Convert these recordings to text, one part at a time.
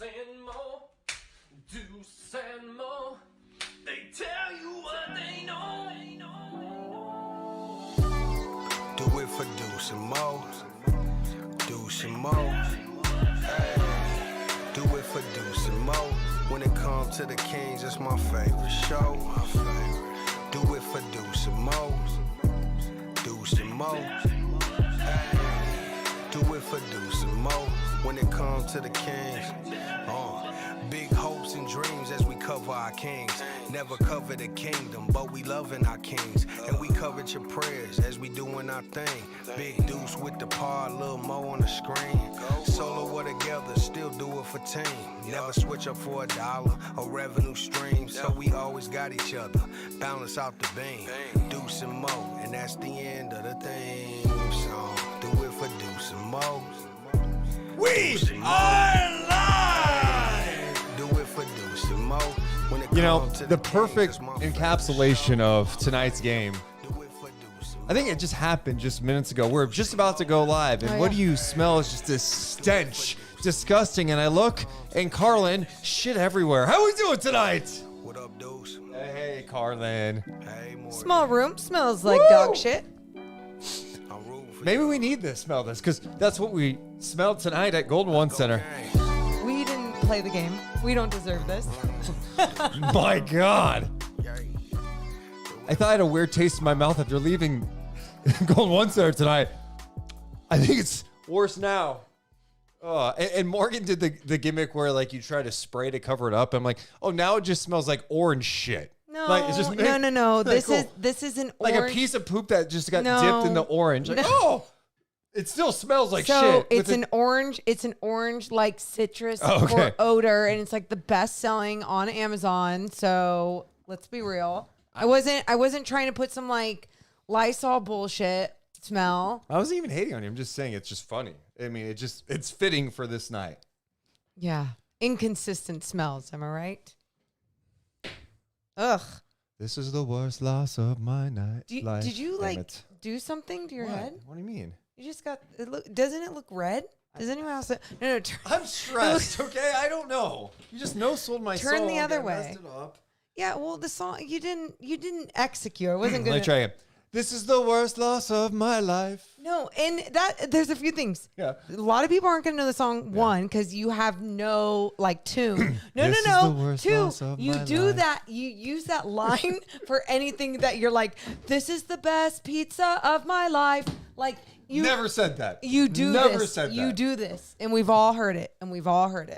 and Mo, Deuce and Mo, they tell you what they know. Do it for Deuce and Mo, Deuce and Mo. Hey, do it for Deuce and Mo. When it comes to the Kings, it's my favorite show. Do it for Deuce and Mo, Deuce and Mo. Hey, do it for Deuce and Mo. When it comes to the Kings, big hopes and dreams as we cover our kings. Never cover the kingdom, but we loving our kings. And we covered your prayers as we doing our thing. Big Deuce with the par, Lil Mo on the screen. Solo or together, still do it for team. Never switch up for $1 or revenue stream. So we always got each other, balance out the beam. Deuce and Mo, and that's the end of the theme song. Do it for Deuce and Mo. We are live! Do it for Deuce and Mo. When it You know, comes to the Kings, perfect it's my favorite encapsulation show. of tonight's game, Do it for Deuce and I think it just happened just minutes ago. We're just about to go live, and Oh, what yeah. do you smell is just this stench. Disgusting. And I look, and Carlin, shit everywhere. How we doing tonight? What up, Deuce? Hey, Carlin. Hey, Morgan. Small room smells like Woo! dog shit. I'm rooting for Maybe you. we need to smell this, because that's what we smelled tonight at Golden One Center. Gang. We didn't play the game. We don't deserve this. My God. Yay. I thought I had a weird taste in my mouth after leaving Golden One Center tonight. I think it's worse now. And Morgan did the gimmick where like you try to spray to cover it up. I'm like, oh, now it just smells like orange shit. No, like, it's just no. Like, This is an like orange. a piece of poop that just got No. dipped in the orange. Like, No. oh, it still smells like so shit. it's with an orange. It's an orange like citrus Oh, okay. or odor, and it's like the best selling on Amazon. So let's be real. I wasn't trying to put some like Lysol bullshit smell. I wasn't even hating on you. I'm just saying it's just funny. I mean, it's fitting for this night. Yeah, inconsistent smells. Am I right? Ugh. This is the worst loss of my night. Did you Damn like it. do something to your What? head? What do you mean? You just got it. Doesn't it look red? Does anyone else? No. I'm stressed, okay? I don't know. You just no-sold my Turn song. the other and I way. messed it up. Yeah. Well, the song you didn't execute. I wasn't Let gonna me try again. This is the worst loss of my life. No, and that there's a few things. Yeah. A lot of people aren't gonna know the song. One, because you have no like tune. No, This is no. the worst Two, loss of you my do life. that. You use that line for anything that you're like. This is the best pizza of my life. Like you Never said that. You do Never this. said that. You do this, and we've all heard it.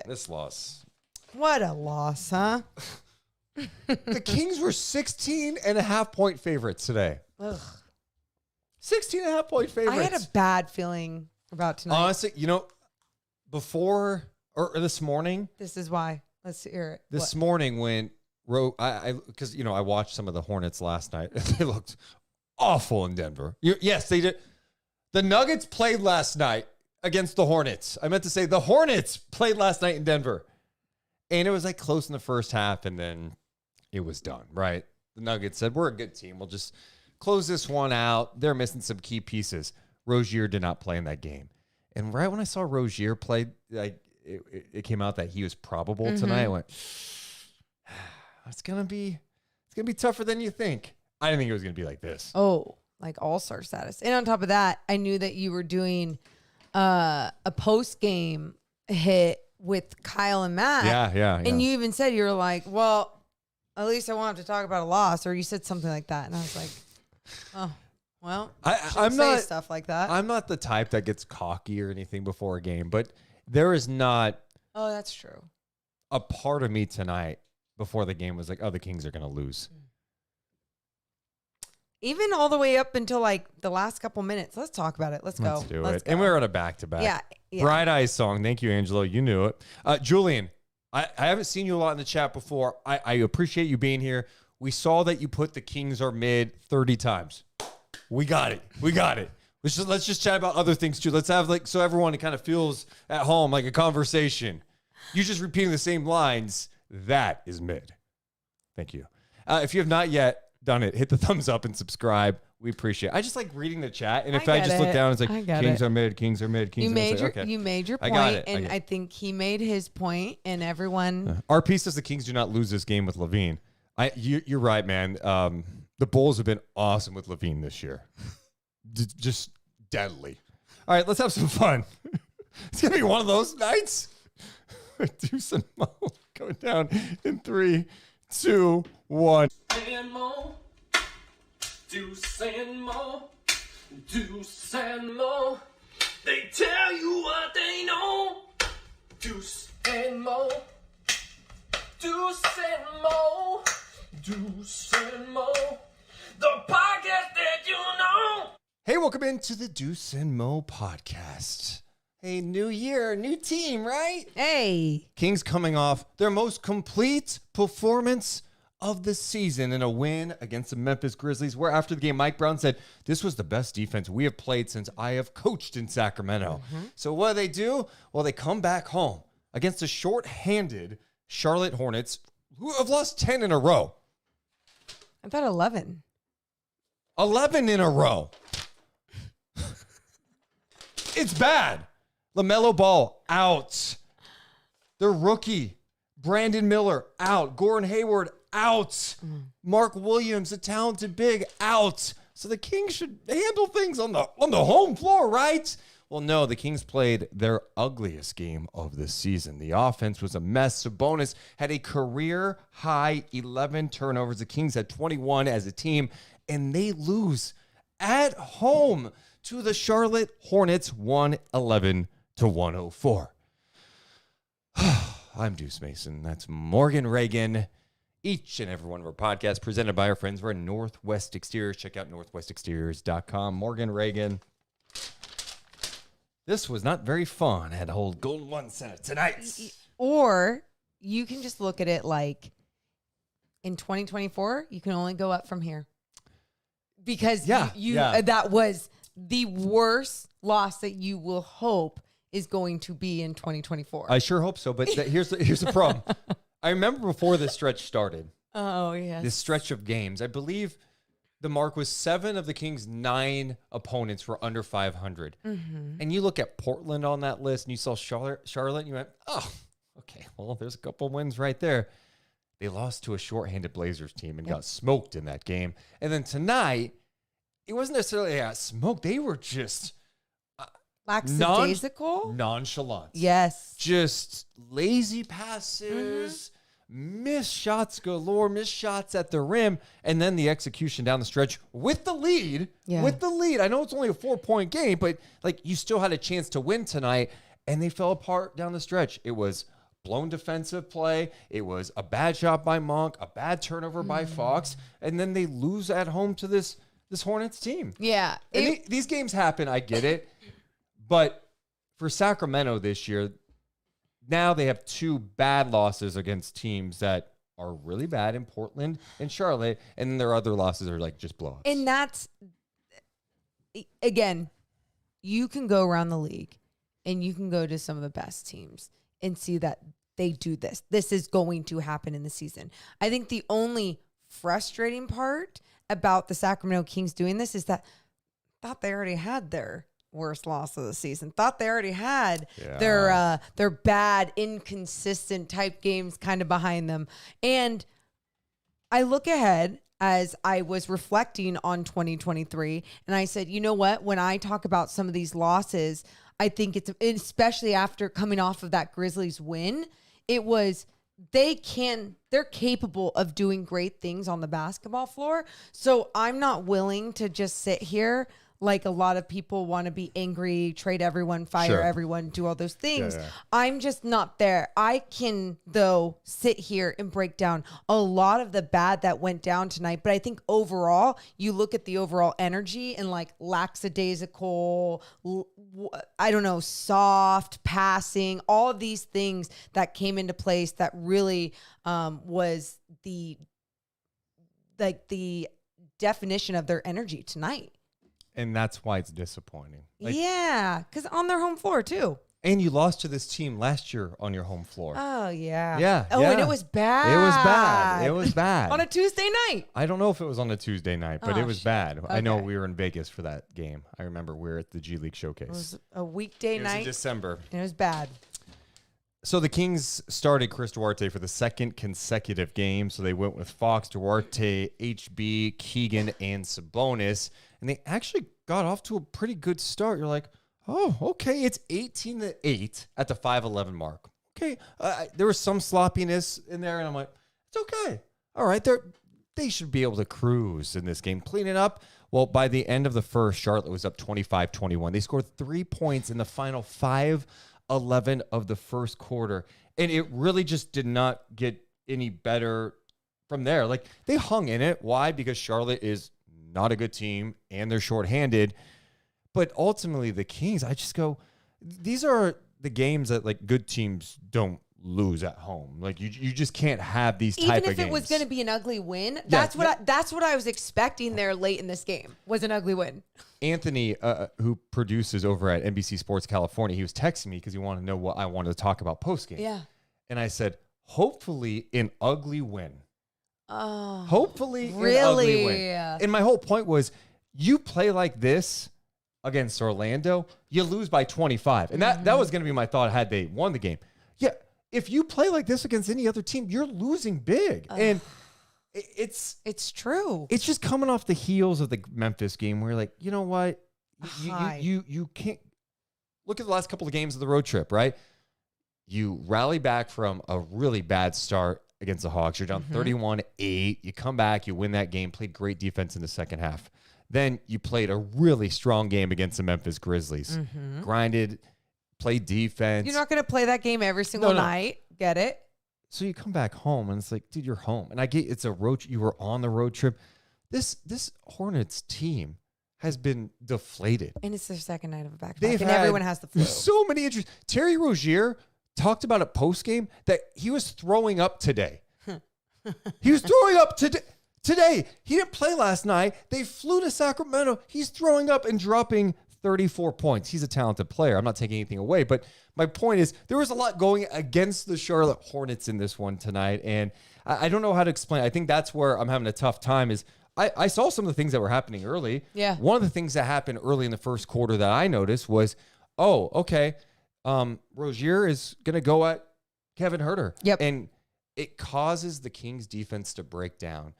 This loss. What a loss, huh? The Kings were 16.5-point favorites today. Ugh. 16.5-point favorites. I had a bad feeling about tonight. Honestly, you know, before or this morning, This is why. Let's hear it. this What? morning when because I watched some of the Hornets last night. They looked awful in Denver. Yes, they did. The Nuggets played last night against the Hornets. I meant to say the Hornets played last night in Denver. And it was like close in the first half, and then it was done, right? The Nuggets said, we're a good team. We'll just close this one out. They're missing some key pieces. Rozier did not play in that game. And right when I saw Rozier play, like it came out that he was probable tonight. I went, it's gonna be tougher than you think. I didn't think it was gonna be like this. Oh, like all-star status. And on top of that, I knew that you were doing a post-game hit with Kyle and Matt. Yeah. And you even said, you were like, well, at least I won't have to talk about a loss. Or you said something like that. And I was like, oh, well, I'm say not stuff like that. I'm not the type that gets cocky or anything before a game, but there is not Oh, that's true. a part of me tonight before the game was like, oh, the Kings are going to lose. Even all the way up until like the last couple minutes. Let's talk about it. Let's go. Let's do Let's it. go. And we were on a back-to-back. Yeah. Bright Eyes song. Thank you, Angelo. You knew it. Julian, I haven't seen you a lot in the chat before. I appreciate you being here. We saw that you put the Kings are mid 30 times. We got it. Let's just chat about other things too. Let's have so everyone kind of feels at home, like a conversation. You just repeating the same lines. That is mid. Thank you. If you have not yet done it, hit the thumbs up and subscribe. We appreciate it. I just like reading the chat. And if I I get just look it. down, it's I like, get Kings it. are mid, Kings are mid, Kings You are made mid. your Okay. you made your I point, got it. and I think he made his point, and everyone. Our piece says the Kings do not lose this game with LaVine. You're right, man. The Bulls have been awesome with LaVine this year. Just deadly. All right, let's have some fun. It's going to be one of those nights. Deuce and Mo going down in 3, 2, 1. And Mo, Deuce and Mo, Deuce and Mo. They tell you what they know. Deuce and Mo, Deuce and Mo, Deuce and Mo. The podcast that you know. Hey, welcome into the Deuce and Mo podcast. Hey, new year, new team, right? Hey, Kings coming off their most complete performance of the season in a win against the Memphis Grizzlies, where after the game, Mike Brown said, this was the best defense we have played since I have coached in Sacramento. So what do? Well, they come back home against the short-handed Charlotte Hornets, who have lost 10 in a row. I thought 11. 11 in a row. It's bad. LaMelo Ball out. The rookie, Brandon Miller, out. Gordon Hayward, out. Mark Williams, a talented big, out. So the Kings should handle things on the home floor, right? Well, no, the Kings played their ugliest game of the season. The offense was a mess. Sabonis had a career-high 11 turnovers. The Kings had 21 as a team, and they lose at home to the Charlotte Hornets, 111-104. I'm Deuce Mason. That's Morgan Reagan. Each and every one of our podcasts presented by our friends. We're at Northwest Exteriors. Check out northwestexteriors.com. Morgan Reagan. This was not very fun. I had to hold Golden One Center tonight. Or you can just look at it like in 2024, you can only go up from here. Because that was the worst loss that you will hope is going to be in 2024. I sure hope so, but here's the problem. I remember before this stretch started, Oh, yes. this stretch of games, I believe the mark was 7 of the Kings' 9 opponents were under 500. And you look at Portland on that list, and you saw Charlotte, and you went, oh, okay, well, there's a couple wins right there. They lost to a shorthanded Blazers team and got smoked in that game. And then tonight, it wasn't necessarily smoke. They were just lackadaisical? nonchalant. Yes. Just lazy passes, missed shots galore, missed shots at the rim, and then the execution down the stretch with the lead. Yeah. With the lead. I know it's only a 4-point game, but like you still had a chance to win tonight, and they fell apart down the stretch. It was blown defensive play. It was a bad shot by Monk, a bad turnover by Fox, and then they lose at home to this Hornets team. Yeah. And these games happen. I get it. But for Sacramento this year, now they have 2 bad losses against teams that are really bad in Portland and Charlotte. And then their other losses are like just blowups. And that's, again, you can go around the league and you can go to some of the best teams and see that they do this. This is going to happen in the season. I think the only frustrating part about the Sacramento Kings doing this is that thought they already had their worst loss of the season. Thought they already had their bad, inconsistent type games kind of behind them. And I look ahead as I was reflecting on 2023, and I said, you know what? When I talk about some of these losses, I think it's especially after coming off of that Grizzlies win, it was they're capable of doing great things on the basketball floor. So I'm not willing to just sit here like a lot of people want to be angry, trade everyone, fire everyone, do all those things. Yeah. I'm just not there. I can, though, sit here and break down a lot of the bad that went down tonight. But I think overall, you look at the overall energy and like lackadaisical, I don't know, soft passing, all of these things that came into place that really was the definition of their energy tonight. And that's why it's disappointing. Yeah, because on their home floor, too. And you lost to this team last year on your home floor. Oh, yeah. Yeah. Oh, yeah. and it was bad. It was bad. It was bad. On a Tuesday night. I don't know if it was on a Tuesday night, but Oh, it was shit. bad. I know Okay. we were in Vegas for that game. I remember we were at the G League Showcase. It was a weekday It was in night. December. And it was bad. So the Kings started Chris Duarte for the second consecutive game. So they went with Fox, Duarte, HB, Keegan, and Sabonis. And they actually got off to a pretty good start. You're like, oh, okay. It's 18-8 at the 5:11 mark. Okay. There was some sloppiness in there. And I'm like, it's okay. All right. They should be able to cruise in this game. Clean it up. Well, by the end of the first, Charlotte was up 25-21. They scored 3 points in the final 5:11 of the first quarter. And it really just did not get any better from there. Like, they hung in it. Why? Because Charlotte is not a good team and they're shorthanded. But ultimately, the Kings, I just go, these are the games that, like, good teams don't lose at home. Like, you just can't have these type of games. Even if it was going to be an ugly win, that's what I was expecting there late in this game, was an ugly win. Anthony, who produces over at NBC Sports California, he was texting me because he wanted to know what I wanted to talk about postgame. Yeah. And I said, hopefully an ugly win. Oh, Hopefully really? an ugly win. And my whole point was, you play like this against Orlando, you lose by 25. And that was going to be my thought had they won the game. Yeah, if you play like this against any other team, you're losing big. And it's true. It's just coming off the heels of the Memphis game where you're like, you know what? You can't look at the last couple of games of the road trip, right? You rally back from a really bad start against the Hawks. You're down 31-8. You come back, you win that game, played great defense in the second half. Then you played a really strong game against the Memphis Grizzlies. Grinded, played defense. You're not going to play that game every single night. Get it? So you come back home and it's like, dude, you're home. And I get it's a road. You were on the road trip. This Hornets team has been deflated. And it's their second night of a back-to-back. And everyone has the flu. So many injuries. Terry Rozier talked about at postgame that he was throwing up today. He was throwing up today. He didn't play last night. They flew to Sacramento. He's throwing up and dropping 34 points. He's a talented player. I'm not taking anything away, but my point is there was a lot going against the Charlotte Hornets in this one tonight, and I don't know how to explain. I think that's where I'm having a tough time is I saw some of the things that were happening early. Yeah. One of the things that happened early in the first quarter that I noticed was, oh, okay, Rozier is going to go at Kevin Huerter. Yep. And it causes the Kings defense to break down.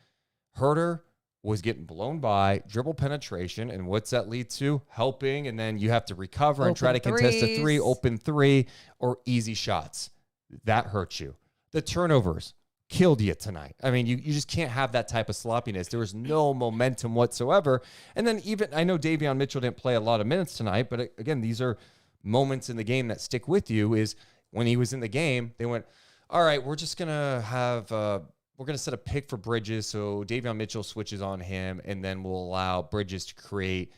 Huerter was getting blown by, dribble penetration, and what's that lead to? Helping, and then you have to recover and try to contest a three, open three, or easy shots. That hurts you. The turnovers killed you tonight. I mean, you just can't have that type of sloppiness. There was no momentum whatsoever. And then even, I know Davion Mitchell didn't play a lot of minutes tonight, but again, these are moments in the game that stick with you is when he was in the game, they went, all right, we're just going to have we're going to set a pick for Bridges, so Davion Mitchell switches on him, and then we'll allow Bridges to create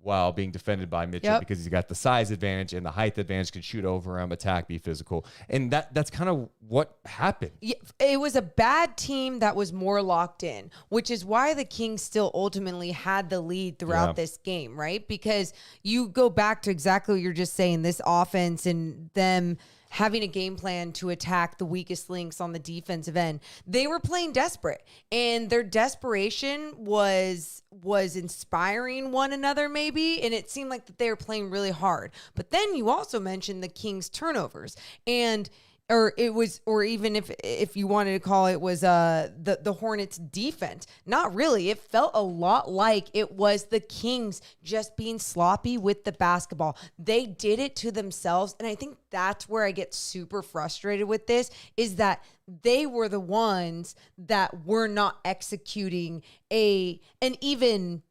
while being defended by Mitchell because he's got the size advantage and the height advantage, can shoot over him, attack, be physical. And that's kind of what happened. Yeah, it was a bad team that was more locked in, which is why the Kings still ultimately had the lead throughout this game, right? Because you go back to exactly what you're just saying, this offense and them having a game plan to attack the weakest links on the defensive end. They were playing desperate, and their desperation was inspiring one another maybe, and it seemed like that they were playing really hard. But then you also mentioned the Kings turnovers, or even if you wanted to call it was the Hornets defense. Not really. It felt a lot like it was the Kings just being sloppy with the basketball. They did it to themselves, and I think that's where I get super frustrated with this, is that they were the ones that were not executing an even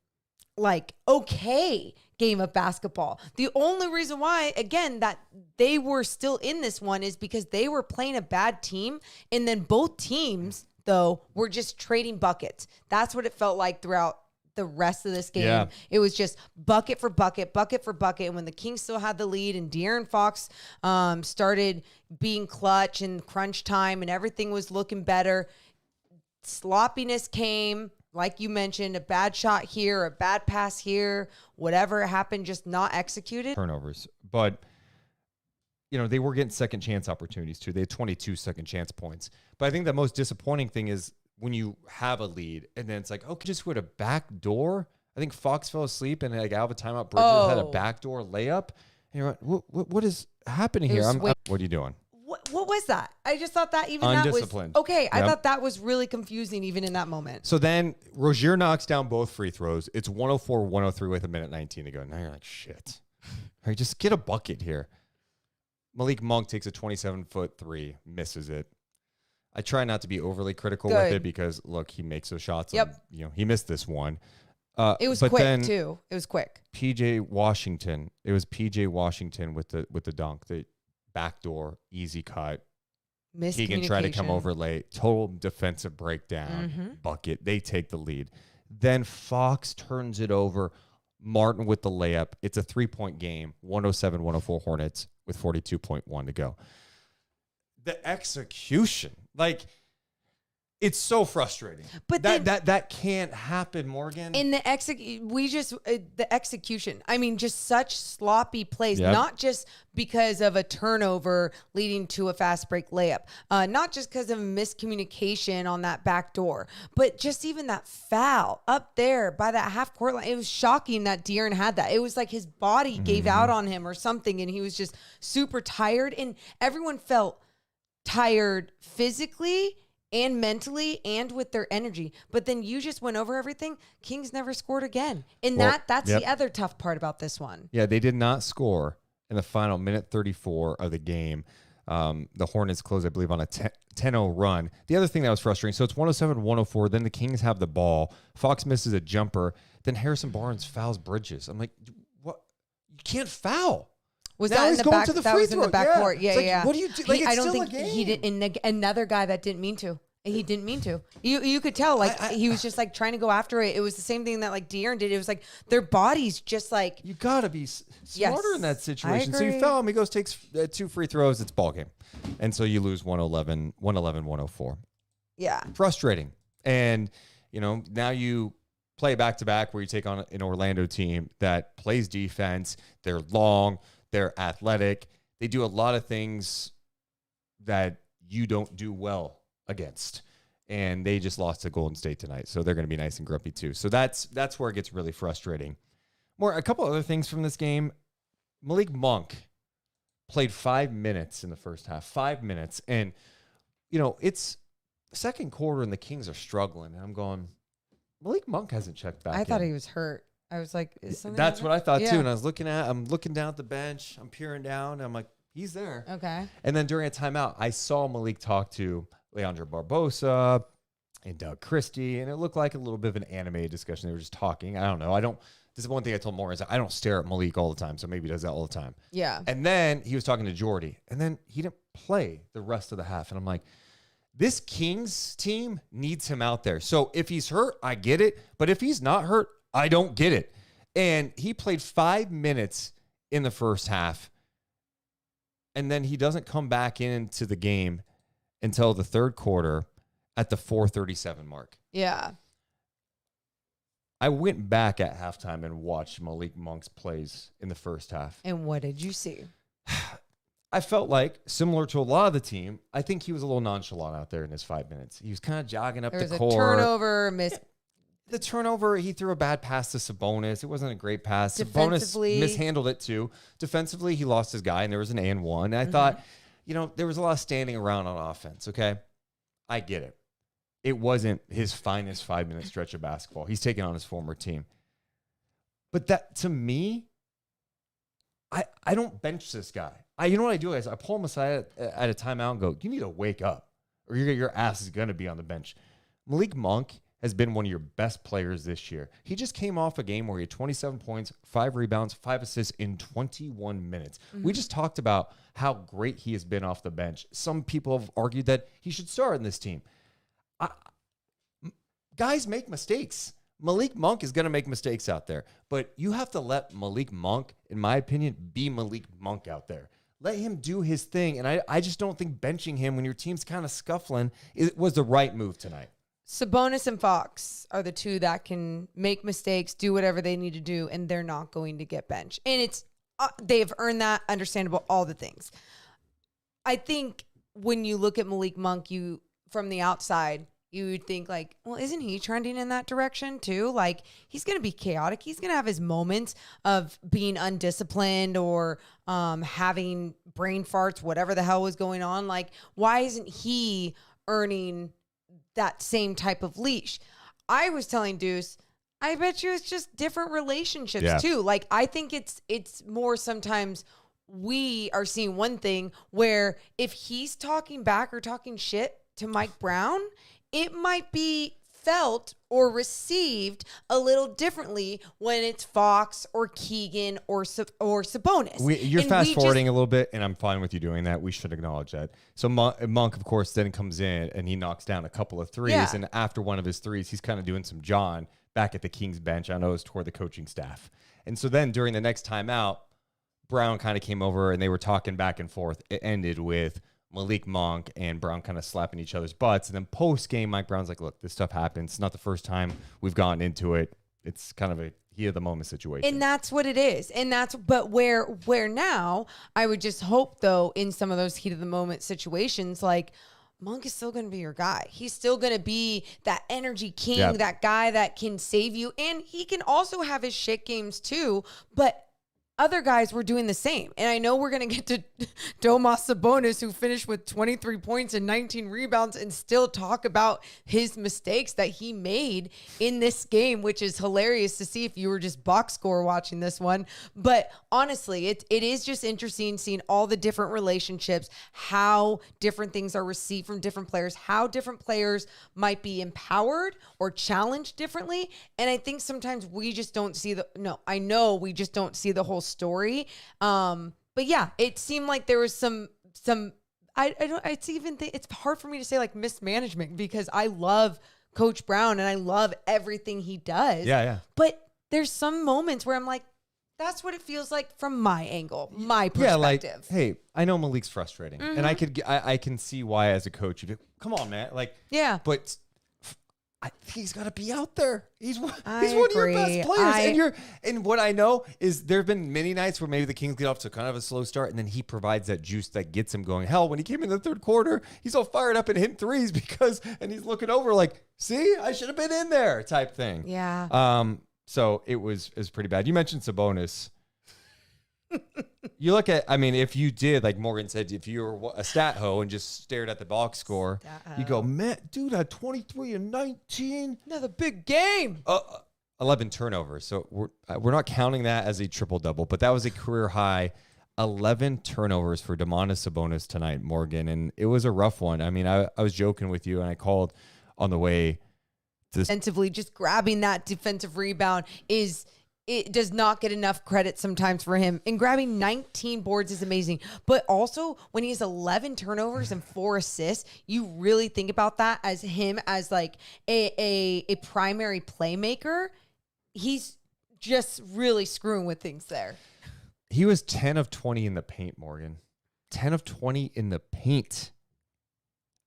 like okay game of basketball. The only reason why, again, that they were still in this one is because they were playing a bad team, and then both teams though were just trading buckets. That's what it felt like throughout the rest of this game. Yeah. It was just bucket for bucket, bucket for bucket. And when the Kings still had the lead and De'Aaron Fox started being clutch and crunch time and everything was looking better, sloppiness came. Like you mentioned, a bad shot here, a bad pass here, whatever happened, just not executed. Turnovers. But they were getting second chance opportunities too. They had 22 second chance points. But I think the most disappointing thing is when you have a lead and then it's like, okay, just with a back door. I think Fox fell asleep and like out of a timeout, Bridges had a backdoor layup. And you're like, what is happening here? What are you doing? What was that? I just thought that even Undisciplined. that was okay. I thought that was really confusing even in that moment. So then Rozier knocks down both free throws. It's 104-103 with 1:19 to go. Now you're like, shit. All right, just get a bucket here. Malik Monk takes a 27-foot three, misses it. I try not to be overly critical with it because, look, he makes those shots. Yep. And, he missed this one. It was quick, too. It was quick. PJ Washington. It was PJ Washington with the dunk. The backdoor, easy cut. Keegan tried to come over late. Total defensive breakdown. Bucket. They take the lead. Then Fox turns it over. Martin with the layup. It's a 3-point game. 107-104 Hornets with 42.1 to go. The execution. Like, it's so frustrating. But that can't happen, Morgan. In the execution. I mean, just such sloppy plays. Yep. Not just because of a turnover leading to a fast break layup. Not just because of miscommunication on that back door, but just even that foul up there by that half court line. It was shocking that De'Aaron had that. It was like his body gave out on him or something, and he was just super tired. And everyone felt tired physically and mentally and with their energy. But then you just went over everything. Kings never scored again. And that's the other tough part about this one. Yeah, they did not score in the final minute 34 of the game. The Hornets closed, I believe, on a 10-0 run. The other thing that was frustrating, so it's 107-104. Then the Kings have the ball. Fox misses a jumper. Then Harrison Barnes fouls Bridges. I'm like, what? You can't foul. Was now that in he's the going back? to the That free was in the throw. back court. Yeah, like, yeah. What do you do? Like, I don't still think a game. he did. And another guy that didn't mean to. He didn't mean to. You could tell, like, he was just like trying to go after it. It was the same thing that like De'Aaron did. It was like their bodies just like. You gotta be smarter in that situation. So you agree. foul him. He goes, takes 2 free throws. It's ball game, and so you lose 111-104. Yeah, frustrating. And now you play back to back where you take on an Orlando team that plays defense. They're long. They're athletic. They do a lot of things that you don't do well against. And they just lost to Golden State tonight. So they're going to be nice and grumpy too. So that's where it gets really frustrating. A couple other things from this game. Malik Monk played 5 minutes in the first half. 5 minutes. And, it's second quarter and the Kings are struggling. And I'm going, Malik Monk hasn't checked back in. I thought he was hurt. I was like, is something that's what I thought too. And I was I'm looking down at the bench. I'm peering down. And I'm like, he's there. Okay. And then during a timeout, I saw Malik talk to Leandro Barbosa and Doug Christie, and it looked like a little bit of an animated discussion. They were just talking. I don't know. This is one thing I told Maureen, is I don't stare at Malik all the time, so maybe he does that all the time. Yeah. And then he was talking to Jordy, and then he didn't play the rest of the half. And I'm like, this Kings team needs him out there. So if he's hurt, I get it. But if he's not hurt, I don't get it. And he played 5 minutes in the first half, and then he doesn't come back into the game until the third quarter at the 4:37 mark. Yeah. I went back at halftime and watched Malik Monk's plays in the first half. And what did you see? I felt like, similar to a lot of the team, I think he was a little nonchalant out there in his 5 minutes. He was kind of jogging up the court. There was a turnover, The turnover, he threw a bad pass to Sabonis. It wasn't a great pass. Sabonis mishandled it too. Defensively, he lost his guy, and there was an and-1. And I thought, there was a lot of standing around on offense, okay? I get it. It wasn't his finest 5-minute stretch of basketball. He's taking on his former team. But that, to me, I don't bench this guy. You know what I do is I pull him aside at a timeout and go, you need to wake up, or your ass is going to be on the bench. Malik Monk has been one of your best players this year. He just came off a game where he had 27 points, 5 rebounds, 5 assists in 21 minutes. We just talked about how great he has been off the bench. Some people have argued that he should start in this team. Guys make mistakes. Malik Monk is going to make mistakes out there. But you have to let Malik Monk, in my opinion, be Malik Monk out there. Let him do his thing. And I just don't think benching him when your team's kind of scuffling was the right move tonight. Sabonis and Fox are the two that can make mistakes, do whatever they need to do, and they're not going to get benched. And they've earned that, understandable, all the things. I think when you look at Malik Monk, you from the outside, you would think like, well, isn't he trending in that direction too? Like he's going to be chaotic. He's going to have his moments of being undisciplined or having brain farts, whatever the hell was going on. Like, why isn't he earning that same type of leash? I was telling Deuce, I bet you it's just different relationships too. Like, I think it's more sometimes we are seeing one thing where if he's talking back or talking shit to Mike Brown, it might be felt or received a little differently when it's Fox or Keegan or Sabonis. You're fast forwarding a little bit, and I'm fine with you doing that. We should acknowledge that. So Monk, of course, then comes in and he knocks down a couple of threes. Yeah. And after one of his threes, he's kind of doing some John back at the Kings bench. I know it's toward the coaching staff. And so then during the next timeout, Brown kind of came over and they were talking back and forth. It ended with Malik Monk and Brown kind of slapping each other's butts. And then post-game, Mike Brown's like, look, this stuff happens. It's not the first time we've gotten into it. It's kind of a heat-of-the-moment situation. And that's what it is. And but where now, I would just hope, though, in some of those heat-of-the-moment situations, like, Monk is still going to be your guy. He's still going to be that energy king, that guy that can save you. And he can also have his shit games, too. But other guys were doing the same. And I know we're going to get to Domas Sabonis, who finished with 23 points and 19 rebounds, and still talk about his mistakes that he made in this game, which is hilarious to see if you were just box score watching this one. But honestly, it is just interesting seeing all the different relationships, how different things are received from different players, how different players might be empowered or challenged differently. And I think sometimes we just don't see I know we just don't see the whole story. But yeah, it seemed like there was some it's hard for me to say like mismanagement, because I love Coach Brown and I love everything he does. Yeah. But there's some moments where I'm like, that's what it feels like from my angle, my perspective. Yeah, like, hey, I know Malik's frustrating, and I can see why as a coach you'd be, come on, man, like, yeah, but he's got to be out there. He's one of your best players. And what I know is there have been many nights where maybe the Kings get off to kind of a slow start, and then he provides that juice that gets him going. Hell, when he came in the third quarter, he's all fired up and hitting threes and he's looking over like, see, I should have been in there type thing. Yeah. So it was pretty bad. You mentioned Sabonis. You look at, I mean, if you did, like Morgan said, if you were a stat hoe and just stared at the box score, you go, man, dude had 23 and 19. Another big game. 11 turnovers. So we're not counting that as a triple-double, but that was a career high 11 turnovers for Domantas Sabonis tonight, Morgan. And it was a rough one. I mean, I was joking with you, and I called on the way to defensively, just grabbing that defensive rebound it does not get enough credit sometimes for him. And grabbing 19 boards is amazing. But also, when he has 11 turnovers and 4 assists, you really think about that as him as like a primary playmaker. He's just really screwing with things there. He was 10 of 20 in the paint, Morgan. 10 of 20 in the paint.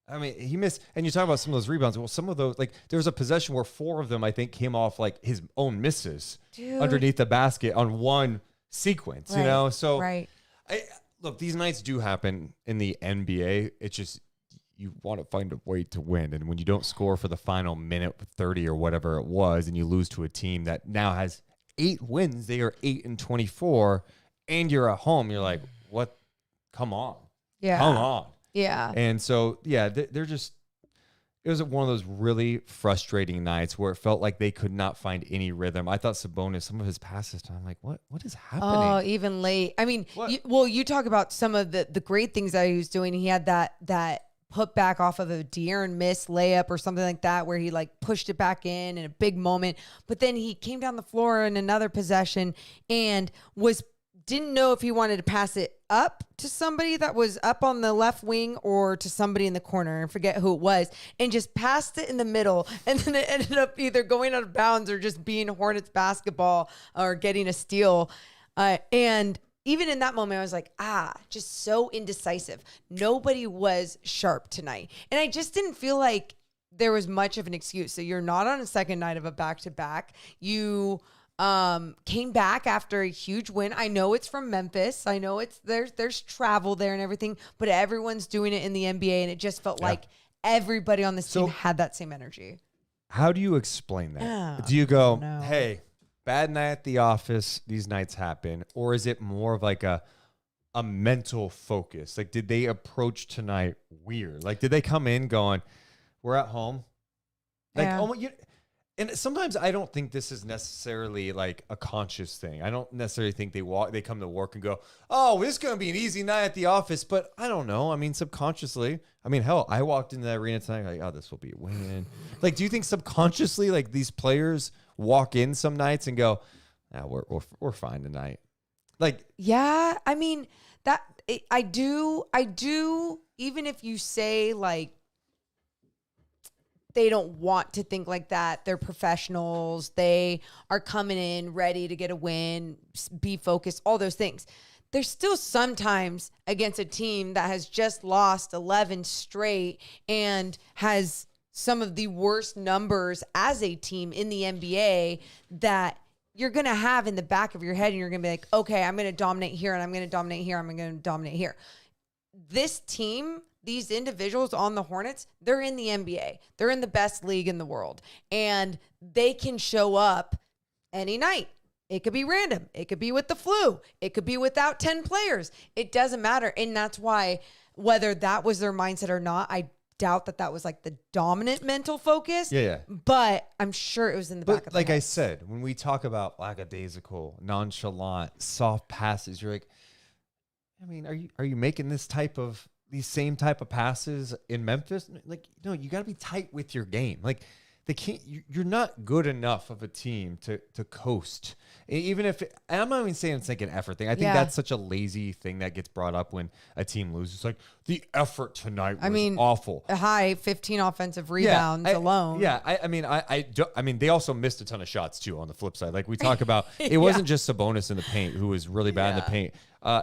I mean, he missed, and you talk about some of those rebounds. Well, some of those, like, there was a possession where 4 of them, I think, came off like his own misses underneath the basket on one sequence, you know? So, look, these nights do happen in the NBA. It's just, you want to find a way to win. And when you don't score for the final minute 30 or whatever it was, and you lose to a team that now has 8 wins, they are 8-24, and you're at home, you're like, what? Come on. Yeah. Come on. Yeah. And so, yeah, they're just, it was one of those really frustrating nights where it felt like they could not find any rhythm. I thought Sabonis, some of his passes, I'm like, what is happening? Oh, even late. I mean, you talk about some of the great things that he was doing. He had that put back off of a De'Aaron miss layup or something like that, where he like pushed it back in a big moment. But then he came down the floor in another possession and didn't know if he wanted to pass it up to somebody that was up on the left wing or to somebody in the corner, and forget who it was, and just passed it in the middle. And then it ended up either going out of bounds or just being Hornets basketball or getting a steal. And even in that moment, I was like, just so indecisive. Nobody was sharp tonight. And I just didn't feel like there was much of an excuse. So you're not on a second night of a back-to-back. You Came back after a huge win. I know it's from Memphis. I know there's travel there and everything, but everyone's doing it in the NBA, and it just felt like everybody on this team had that same energy. How do you explain that? Oh, Do you go, no. hey, bad night at the office, these nights happen, or is it more of like a mental focus? Like, did they approach tonight weird? Like, did they come in going, we're at home? Like, and sometimes I don't think this is necessarily like a conscious thing. I don't necessarily think they come to work and go, oh, this is going to be an easy night at the office. But I don't know. I mean, subconsciously, hell, I walked into the arena tonight like, oh, this will be a win. Like, do you think subconsciously, like, these players walk in some nights and go, we're fine tonight? Like, yeah, I mean, I do, even if you say like, they don't want to think like that. They're professionals. They are coming in ready to get a win, be focused, all those things. There's still sometimes against a team that has just lost 11 straight and has some of the worst numbers as a team in the NBA that you're going to have in the back of your head, and you're going to be like, okay, I'm going to dominate here, and I'm going to dominate here, I'm going to dominate here. This team, these individuals on the Hornets, they're in the NBA. They're in the best league in the world. And they can show up any night. It could be random. It could be with the flu. It could be without 10 players. It doesn't matter. And that's why, whether that was their mindset or not, I doubt that was like the dominant mental focus. Yeah. But I'm sure it was in the back of their like I heads. said, when we talk about lackadaisical, nonchalant, soft passes, you're like, I mean, are you making these same type of passes in Memphis? Like, no, you got to be tight with your game. Like, you're not good enough of a team to coast. Even if and I'm not even saying it's like an effort thing. I think that's such a lazy thing that gets brought up when a team loses. It's like, the effort tonight was awful. A high 15 offensive rebounds alone. Yeah, I mean, they also missed a ton of shots too. On the flip side, like we talk about, it wasn't just Sabonis in the paint who was really bad in the paint.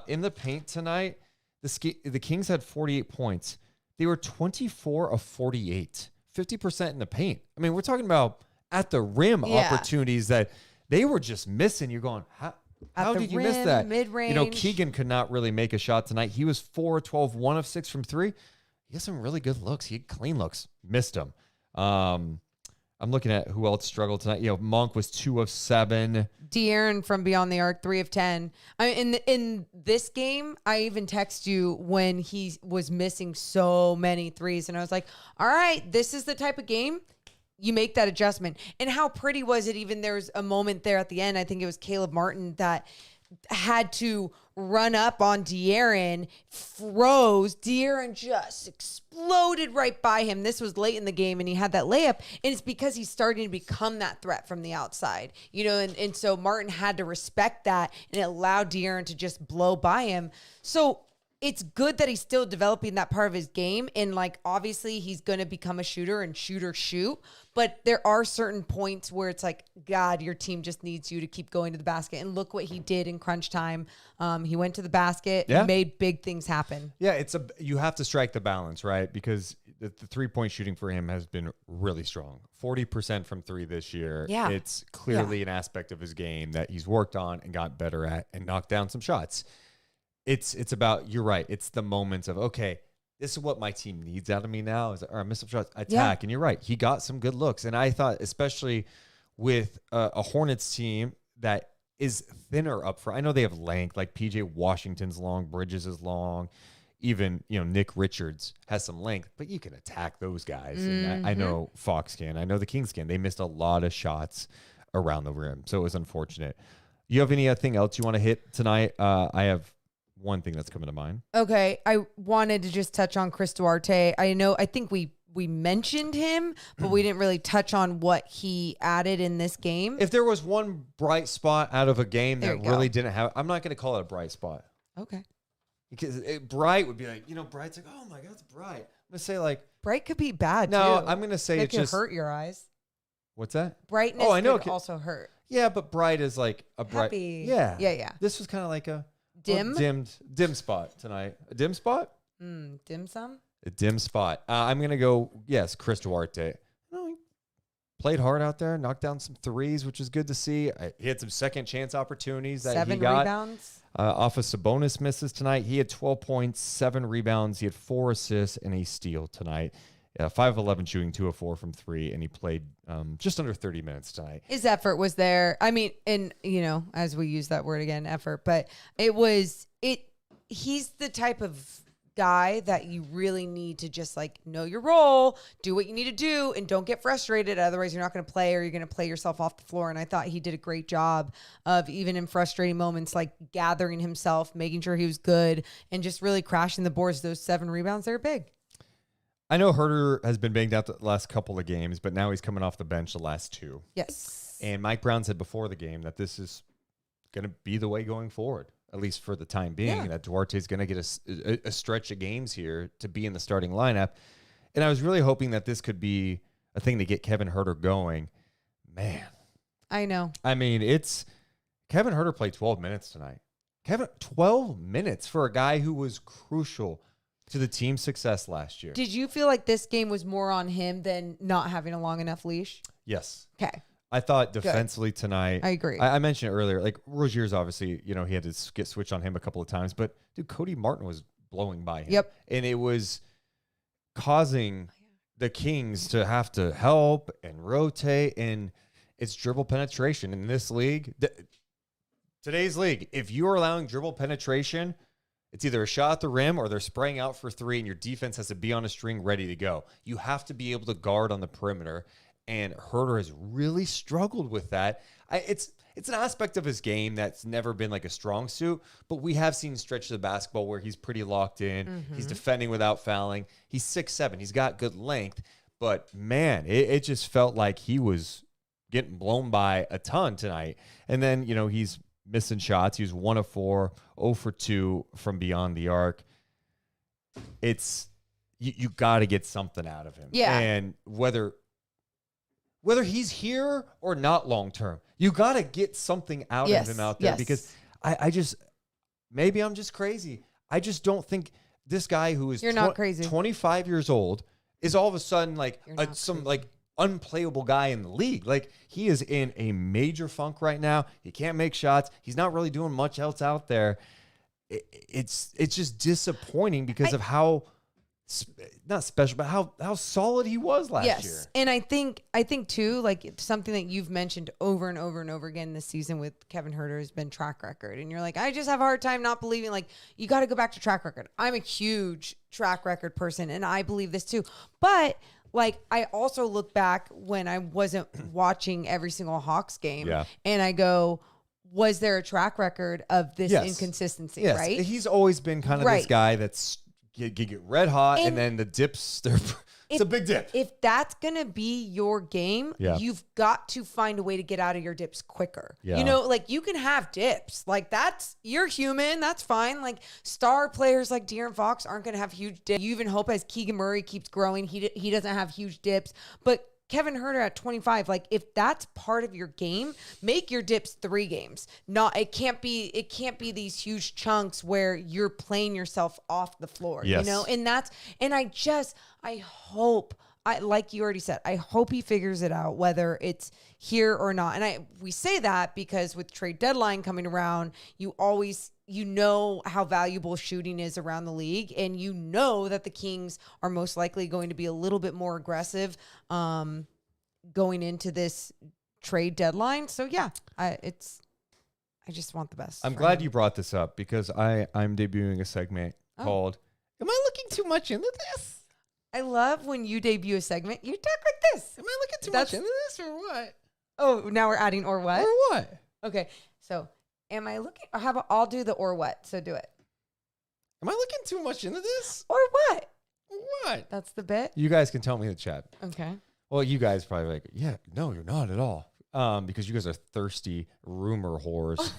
In the paint tonight, the Kings had 48 points. They were 24 of 48, 50% in the paint. I mean, we're talking about at the rim opportunities that they were just missing. You're going, how did you miss that? Mid-range. You know, Keegan could not really make a shot tonight. He was 4 of 12, 1 of 6 from 3. He had some really good looks. He had clean looks. Missed them. I'm looking at who else struggled tonight. You know, Monk was 2 of 7. De'Aaron from beyond the arc, 3 of 10. In this game, I even text you when he was missing so many threes, and I was like, all right, this is the type of game you make that adjustment. And how pretty was it? Even there was a moment there at the end, I think it was Caleb Martin that had to run up on De'Aaron, froze. De'Aaron just exploded right by him. This was late in the game, and he had that layup, and it's because he's starting to become that threat from the outside, you know, and so Martin had to respect that, and it allowed De'Aaron to just blow by him. So it's good that he's still developing that part of his game, and like, obviously he's going to become a shooter and shoot, but there are certain points where it's like, God, your team just needs you to keep going to the basket. And look what he did in crunch time. He went to the basket, made big things happen. Yeah, you have to strike the balance, right? Because the 3-point shooting for him has been really strong. 40% from 3 this year. Yeah. It's clearly an aspect of his game that he's worked on and got better at and knocked down some shots. It's about, you're right, it's the moments of, okay, this is what my team needs out of me now. Is, all right, miss some shots, attack. Yeah. And you're right, he got some good looks. And I thought, especially with a Hornets team that is thinner up front. I know they have length, like PJ Washington's long, Bridges is long. Even, you know, Nick Richards has some length, but you can attack those guys. And I know Fox can. I know the Kings can. They missed a lot of shots around the rim, so it was unfortunate. You have anything else you want to hit tonight? I have one thing that's coming to mind. Okay, I wanted to just touch on Chris Duarte. I think we mentioned him, but we didn't really touch on what he added in this game. If there was one bright spot out of a game that really didn't have, I'm not going to call it a bright spot. Okay. Because bright would be like, you know, bright's like, oh my God, it's bright. I'm going to say like. Bright could be bad, no, too. I'm going to say it could just hurt your eyes. What's that? Brightness could also hurt. Yeah, but bright is like a bright. Happy. Yeah. Yeah. This was kind of like a dim spot tonight. A dim spot? Dim sum? A dim spot. I'm going to go, yes, Chris Duarte. No, played hard out there, knocked down some threes, which is good to see. He had some second chance opportunities that 7 he got. rebounds. Off of Sabonis misses tonight. He had 12 points, 7 rebounds. He had 4 assists and a steal tonight. 5 of 11 shooting, 2 of 4 from 3, and he played just under 30 minutes tonight. His effort was there. I mean, and as we use that word again, effort, but he's the type of guy that you really need to just like know your role, do what you need to do, and don't get frustrated. Otherwise, you're not going to play, or you're going to play yourself off the floor. And I thought he did a great job of, even in frustrating moments, like gathering himself, making sure he was good, and just really crashing the boards. Those 7 rebounds, they're big. I know Huerter has been banged out the last couple of games, but now he's coming off the bench the last 2. Yes. And Mike Brown said before the game that this is going to be the way going forward, at least for the time being, that Duarte's going to get a stretch of games here to be in the starting lineup. And I was really hoping that this could be a thing to get Kevin Huerter going. Man. I know. I mean, Kevin Huerter played 12 minutes tonight. 12 minutes for a guy who was crucial to the team's success last year. Did you feel like this game was more on him than not having a long enough leash? Yes. Okay. I thought defensively tonight. I agree. I mentioned it earlier, like Rozier's obviously, he had to get switched on him a couple of times, but dude, Cody Martin was blowing by him. Yep. And it was causing the Kings to have to help and rotate, and it's dribble penetration in this league. Today's league, if you are allowing dribble penetration, it's either a shot at the rim or they're spraying out for 3, and your defense has to be on a string ready to go. You have to be able to guard on the perimeter, and Huerter has really struggled with that. It's an aspect of his game that's never been like a strong suit, but we have seen stretches of basketball where he's pretty locked in. Mm-hmm. He's defending without fouling. He's 6'7". He's got good length, but man, it just felt like he was getting blown by a ton tonight. And then, he's missing shots. He was 1 of 4, 0 for 2 from beyond the arc. It's you got to get something out of him. Yeah. And whether he's here or not long term, you got to get something out of him out there, because I just, maybe I'm just crazy. I just don't think this guy who is not crazy. 25 years old is all of a sudden like some like unplayable guy in the league. Like, he is in a major funk right now. He can't make shots. He's not really doing much else out there. It's just disappointing because of how not special, but how solid he was last year. And I think too, like something that you've mentioned over and over and over again this season with Kevin Huerter has been track record. And you're like, I just have a hard time not believing, like, you got to go back to track record. I'm a huge track record person, and I believe this too. But like, I also look back when I wasn't watching every single Hawks game, and I go, was there a track record of this inconsistency, right? He's always been kind of this guy that's get red hot, and then the dips, it's a big dip. If that's going to be your game, you've got to find a way to get out of your dips quicker. Yeah. Like, you can have dips. Like, you're human. That's fine. Like, star players like De'Aaron Fox aren't going to have huge dips. You even hope as Keegan Murray keeps growing, he doesn't have huge dips. But Kevin Huerter at 25, like, if that's part of your game, make your dips 3 games. It can't be these huge chunks where you're playing yourself off the floor, And I hope, like you already said, I hope he figures it out, whether it's here or not. And we say that because with trade deadline coming around, you know how valuable shooting is around the league, and you know that the Kings are most likely going to be a little bit more aggressive going into this trade deadline. So I just want the best. I'm glad you brought this up, because I'm debuting a segment called "Am I looking too much into this?" I love when you debut a segment. You talk like this. Am I looking too much into this, or what? Oh, now we're adding or what? Or what? Okay, so am I looking? Or how about I'll do the or what? So do it. Am I looking too much into this? Or what? What? That's the bit. You guys can tell me in the chat. Okay. Well, you guys probably like, yeah, no, you're not at all. Because you guys are thirsty rumor whores.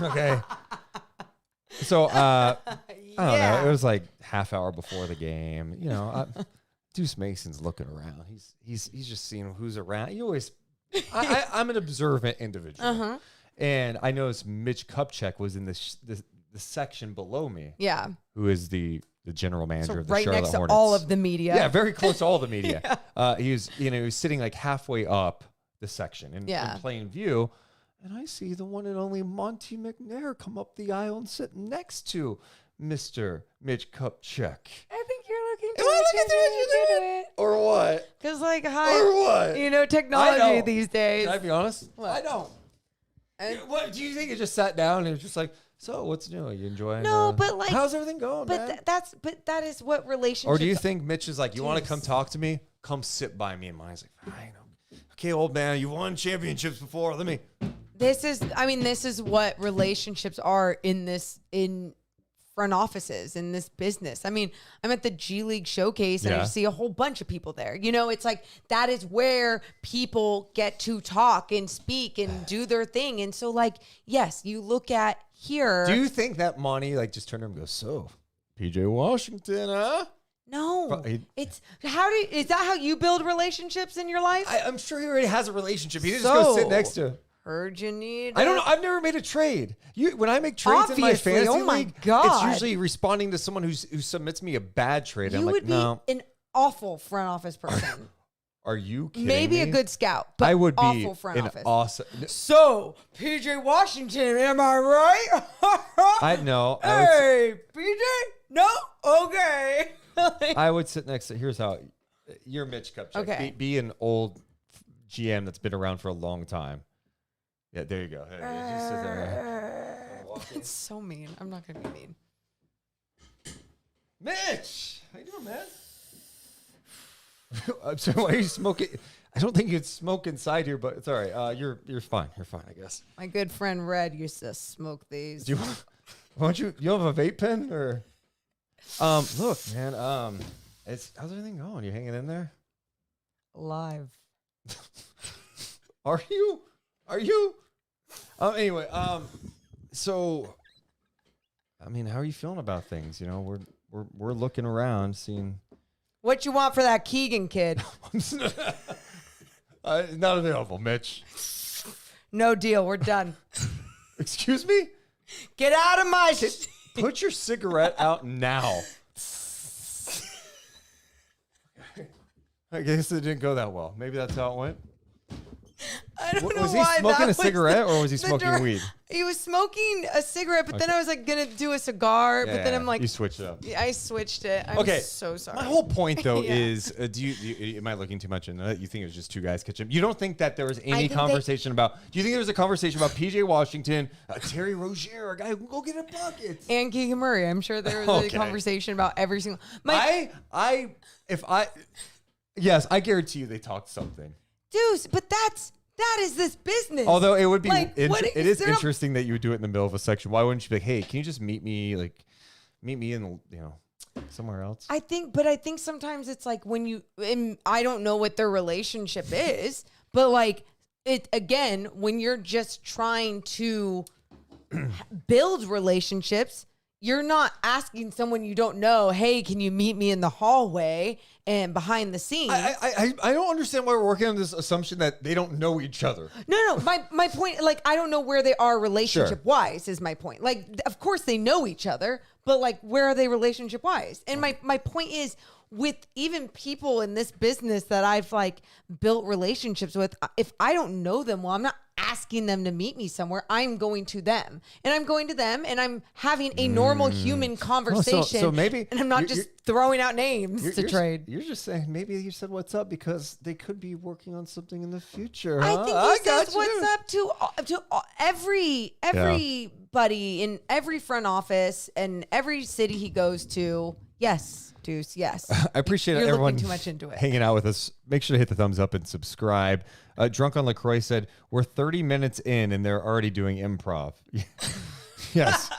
Okay. So, I don't know. It was like half hour before the game. Deuce Mason's looking around. He's just seeing who's around. I'm an observant individual. Uh-huh. And I noticed Mitch Kupchak was in the section below me. Yeah. Who is the the general manager So of the right Charlotte next to Hornets. all of the media. Yeah, very close to all the media. He was sitting like halfway up the section in plain view. And I see the one and only Monty McNair come up the aisle and sit next to Mr. Mitch Kupchak. I think you're looking too Am I much looking too much into it. Or what? Because like Or what? technology I know. these days. Can I be honest? What? I don't. What do you think? It just sat down and it was just like, so what's new? Are you enjoying? No, but like, how's everything going, man? that is what relationships. Or do you think Mitch is like, you want to come talk to me? Come sit by me. And mine's like, I know. Okay, old man, you won championships before. Let me. This is what relationships are in front offices in this business. I mean, I'm at the G League showcase and I see a whole bunch of people there. It's like that is where people get to talk and speak and do their thing. And so like, yes, you look at here. Do you think that Monty like just turned to him and goes, so PJ Washington, huh? No, is that how you build relationships in your life? I'm sure he already has a relationship. He didn't just go sit next to him. Heard you need. I don't know. I've never made a trade. When I make trades in my Obviously, fantasy oh my league, God. it's usually responding to someone who submits me a bad trade. You I'm like, would be no. an awful front office person. Are you kidding Maybe me? a good scout, but I would be awful front an office. awesome. So, PJ Washington, am I right? I know. Hey, PJ? No? Okay. I would sit next to. Here's how. You're Mitch Kupchak. Okay. Be an old GM that's been around for a long time. Yeah, there you go. Hey, just sit there. That's so mean. I'm not going to be mean. Mitch, how you doing, man? I'm sorry. Why are you smoking? I don't think you'd smoke inside here, but it's all right. You're fine. You're fine, I guess. My good friend Red used to smoke these. Do you want? Why don't you have a vape pen or? Look, man. How's everything going? You hanging in there? Live. Are you? Anyway, so, I mean, how are you feeling about things? We're looking around, seeing. What you want for that Keegan kid? Not available, Mitch. No deal. We're done. Excuse me? Get out of my. Put your cigarette out now. I guess it didn't go that well. Maybe that's how it went. I don't know Was he why smoking that a was cigarette or was he smoking weed? He was smoking a cigarette, but then I was like gonna do a cigar, but then I'm like, you switched it up. I switched it. I'm so sorry. My whole point though Yeah. is, do you am I looking too much into that? You think it was just two guys catching? You don't think that there was any think conversation about? Do you think there was a conversation about PJ Washington, Terry Rozier, a guy who can go get a bucket, and Keegan Murray? I'm sure there was a conversation about every single. Yes, I guarantee you they talked something. Deuce, but that is this business. Although it would be, Like, it is there a- interesting that you would do it in the middle of a section. Why wouldn't you be like, hey, can you just meet me in somewhere else? I think sometimes it's like when you, and I don't know what their relationship is, but like it again, when you're just trying to build relationships, you're not asking someone you don't know, hey, can you meet me in the hallway and behind the scenes? I don't understand why we're working on this assumption that they don't know each other. No. My point, like, I don't know where they are relationship wise is my point. Like, of course they know each other, but like, where are they relationship wise? And my point is, with even people in this business that I've like built relationships with, if I don't know them well, I'm not asking them to meet me somewhere. I'm going to them, and I'm going to them, and I'm having a normal human conversation. So maybe, and I'm not just throwing out names to trade. You're just saying maybe you said what's up because they could be working on something in the future. I huh? think he says what's up to everybody in every front office and every city he goes to. Yes, Deuce. Yes. I appreciate You're everyone looking too much into it. hanging out with us. Make sure to hit the thumbs up and subscribe. Drunk on LaCroix said, we're 30 minutes in and they're already doing improv. Yes.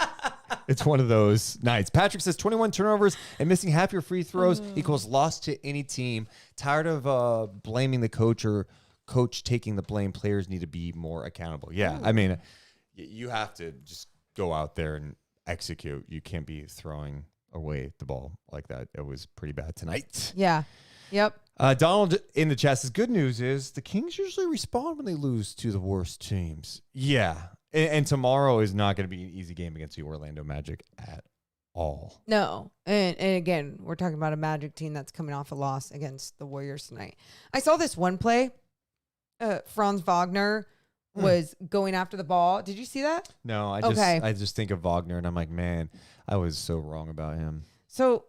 It's one of those nights. Patrick says 21 turnovers and missing half your free throws equals loss to any team. Tired of blaming the coach or coach taking the blame. Players need to be more accountable. Yeah. I mean, you have to just go out there and execute. You can't be throwing away the ball like that. It was pretty bad tonight. Yeah. Yep. Donald in the chat says, good news is the Kings usually respond when they lose to the worst teams. Yeah. And tomorrow is not going to be an easy game against the Orlando Magic at all. No. And again, we're talking about a Magic team that's coming off a loss against the Warriors tonight. I saw this one play. Franz Wagner was going after the ball. Did you see that? No, I just think of Wagner and I'm like, man, I was so wrong about him. So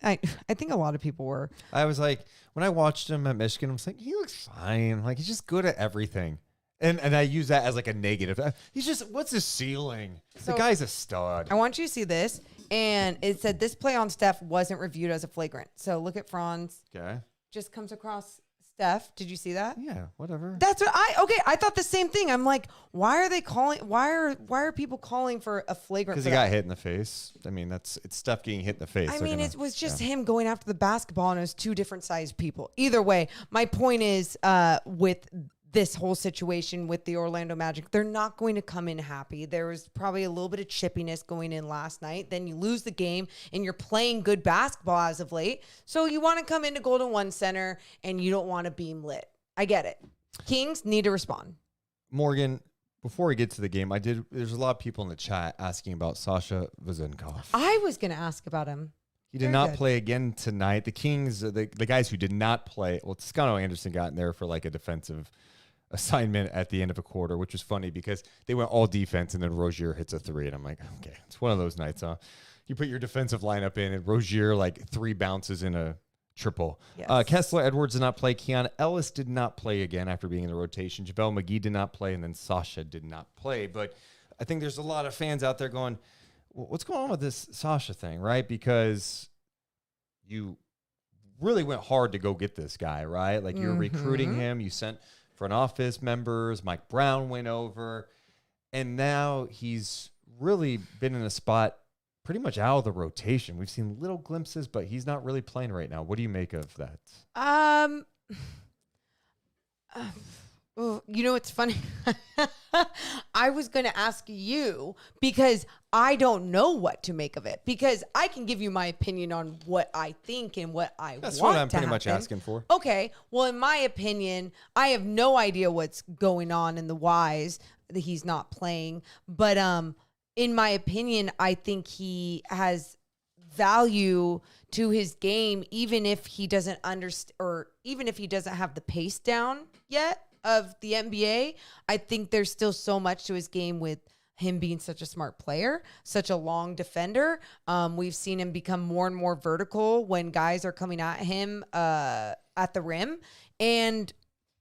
I think a lot of people were. I was like, when I watched him at Michigan, I was like, he looks fine. Like, he's just good at everything. And I use that as like a negative. He's just, what's his ceiling? So, the guy's a stud. I want you to see this. And it said this play on Steph wasn't reviewed as a flagrant. So look at Franz. Okay. Just comes across Steph. Did you see that? Yeah, whatever. That's what I thought the same thing. I'm like, why are people calling for a flagrant? Because he got hit in the face. I mean, it's Steph getting hit in the face. I mean, it was just him going after the basketball, and it was two different sized people. Either way, my point is, with this whole situation with the Orlando Magic, they're not going to come in happy. There was probably a little bit of chippiness going in last night. Then you lose the game and you're playing good basketball as of late. So you want to come into Golden One Center and you don't want to beam lit. I get it. Kings need to respond. Morgan, before we get to the game, there's a lot of people in the chat asking about Sasha Vezenkov. I was going to ask about him. He did not play again tonight. The Kings, the guys who did not play, well, Toscano Anderson got in there for like a defensive assignment at the end of a quarter, which was funny because they went all defense and then Rozier hits a three. And I'm like, okay, it's one of those nights, huh? You put your defensive lineup in and Rozier like 3 bounces in a triple. Yes. Kessler Edwards did not play. Keon Ellis did not play again after being in the rotation. JaVale McGee did not play. And then Sasha did not play. But I think there's a lot of fans out there going, what's going on with this Sasha thing, right? Because you really went hard to go get this guy, right? Like you're recruiting him. You sent front office members. Mike Brown went over. And now he's really been in a spot pretty much out of the rotation. We've seen little glimpses, but he's not really playing right now. What do you make of that? You know, it's funny. I was going to ask you because I don't know what to make of it, because I can give you my opinion on what I think and what I want to happen. That's what I'm pretty much asking for. Okay. Well, in my opinion, I have no idea what's going on in the whys that he's not playing. But in my opinion, I think he has value to his game, even if he doesn't understand, or even if he doesn't have the pace down yet of the NBA. I think there's still so much to his game with him being such a smart player, such a long defender. We've seen him become more and more vertical when guys are coming at him at the rim. And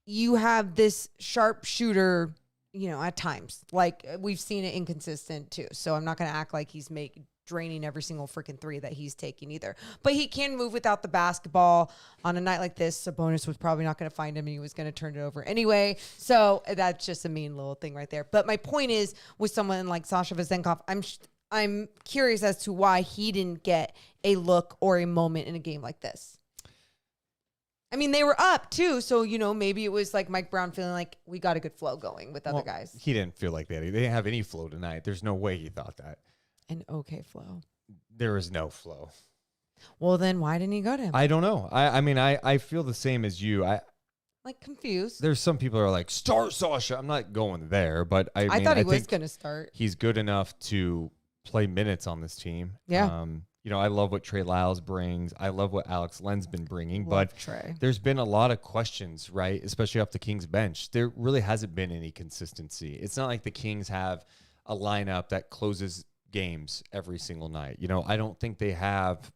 you have this sharp shooter, you know, at times. Like, we've seen it inconsistent too. So I'm not going to act like he's draining every single freaking three that he's taking either. But he can move without the basketball. On a night like this, Sabonis was probably not going to find him and he was going to turn it over anyway. So that's just a mean little thing right there. But my point is, with someone like Sasha Vezenkov, I'm curious as to why he didn't get a look or a moment in a game like this. I mean, they were up too. So, you know, maybe it was like Mike Brown feeling like we got a good flow going with other guys. He didn't feel like that. They didn't have any flow tonight. There's no way he thought that. An okay flow. There is no flow. Well, then why didn't he go to him? I don't know. I mean, I feel the same as you. Like confused. There's some people who are like, start Sasha. I'm not going there, but I thought he was going to start. He's good enough to play minutes on this team. Yeah. You know, I love what Trey Lyles brings. I love what Alex Len's been bringing, but there's been a lot of questions, right? Especially off the Kings bench. There really hasn't been any consistency. It's not like the Kings have a lineup that closes games every single night. You know, I don't think they have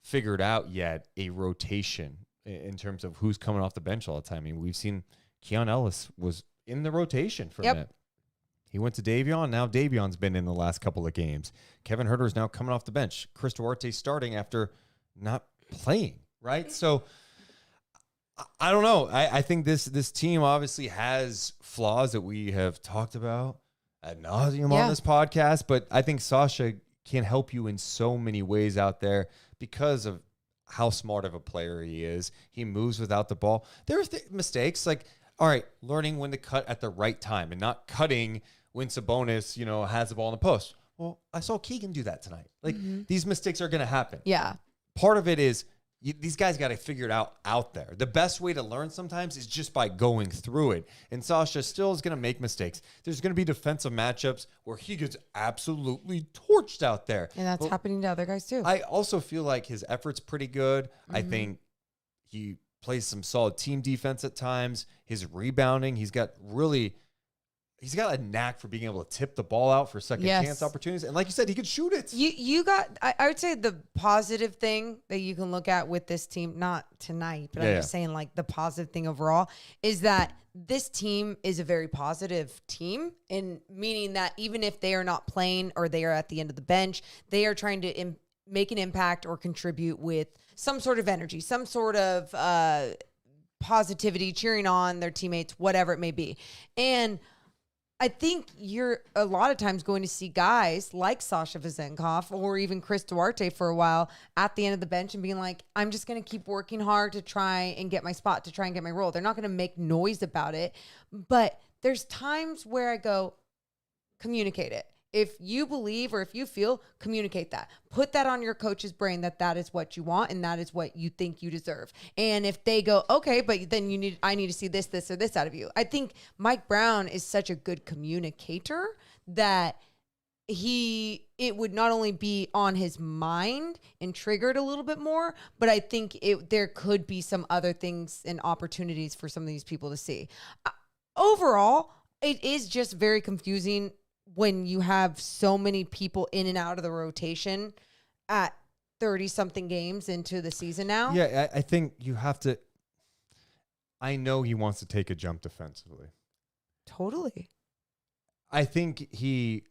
figured out yet a rotation in terms of who's coming off the bench all the time. I mean, we've seen Keon Ellis was in the rotation for a minute. He went to Davion. Now Davion's been in the last couple of games. Kevin Huerter is now coming off the bench. Chris Duarte starting after not playing, right? So I don't know. I think this team obviously has flaws that we have talked about ad nauseum on this podcast, but I think Sasha can help you in so many ways out there because of how smart of a player he is. He moves without the ball. There are mistakes, like, all right, learning when to cut at the right time and not cutting when Sabonis, you know, has the ball in the post. Well, I saw Keegan do that tonight. Like, these mistakes are going to happen. Yeah. Part of it is these guys got to figure it out there. The best way to learn sometimes is just by going through it. And Sasha still is going to make mistakes. There's going to be defensive matchups where he gets absolutely torched out there. And that's happening to other guys too. I also feel like his effort's pretty good. I think he plays some solid team defense at times. His rebounding, he's got a knack for being able to tip the ball out for second chance opportunities. And like you said, he could shoot it. I would say the positive thing that you can look at with this team, not tonight, but I'm just saying like the positive thing overall is that this team is a very positive team, and meaning that even if they are not playing or they are at the end of the bench, they are trying to make an impact or contribute with some sort of energy, some sort of positivity, cheering on their teammates, whatever it may be. And I think you're a lot of times going to see guys like Sasha Vezenkov or even Chris Duarte for a while at the end of the bench and being like, I'm just going to keep working hard to try and get my spot, to try and get my role. They're not going to make noise about it. But there's times where I go, communicate it. If you believe or if you feel, communicate that. Put that on your coach's brain that is what you want and that is what you think you deserve. And if they go, okay, but then I need to see this, or this out of you. I think Mike Brown is such a good communicator that it would not only be on his mind and triggered a little bit more, but I think there could be some other things and opportunities for some of these people to see. Overall, it is just very confusing when you have so many people in and out of the rotation at 30-something games into the season now. Yeah, I think you have to. I know he wants to take a jump defensively. Totally. I think the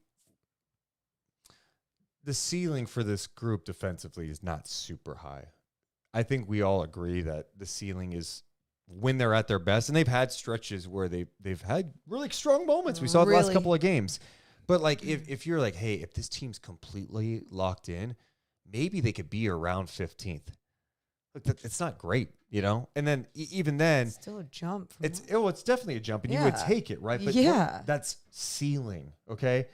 ceiling for this group defensively is not super high. I think we all agree that the ceiling is when they're at their best, and they've had stretches where they've had really strong moments. We saw the last couple of games. But like if you're like, hey, if this team's completely locked in, maybe they could be around 15th. Look, it's not great, you know? And then even then, it's still a jump. It's definitely a jump, and you would take it, right? But that's ceiling, okay?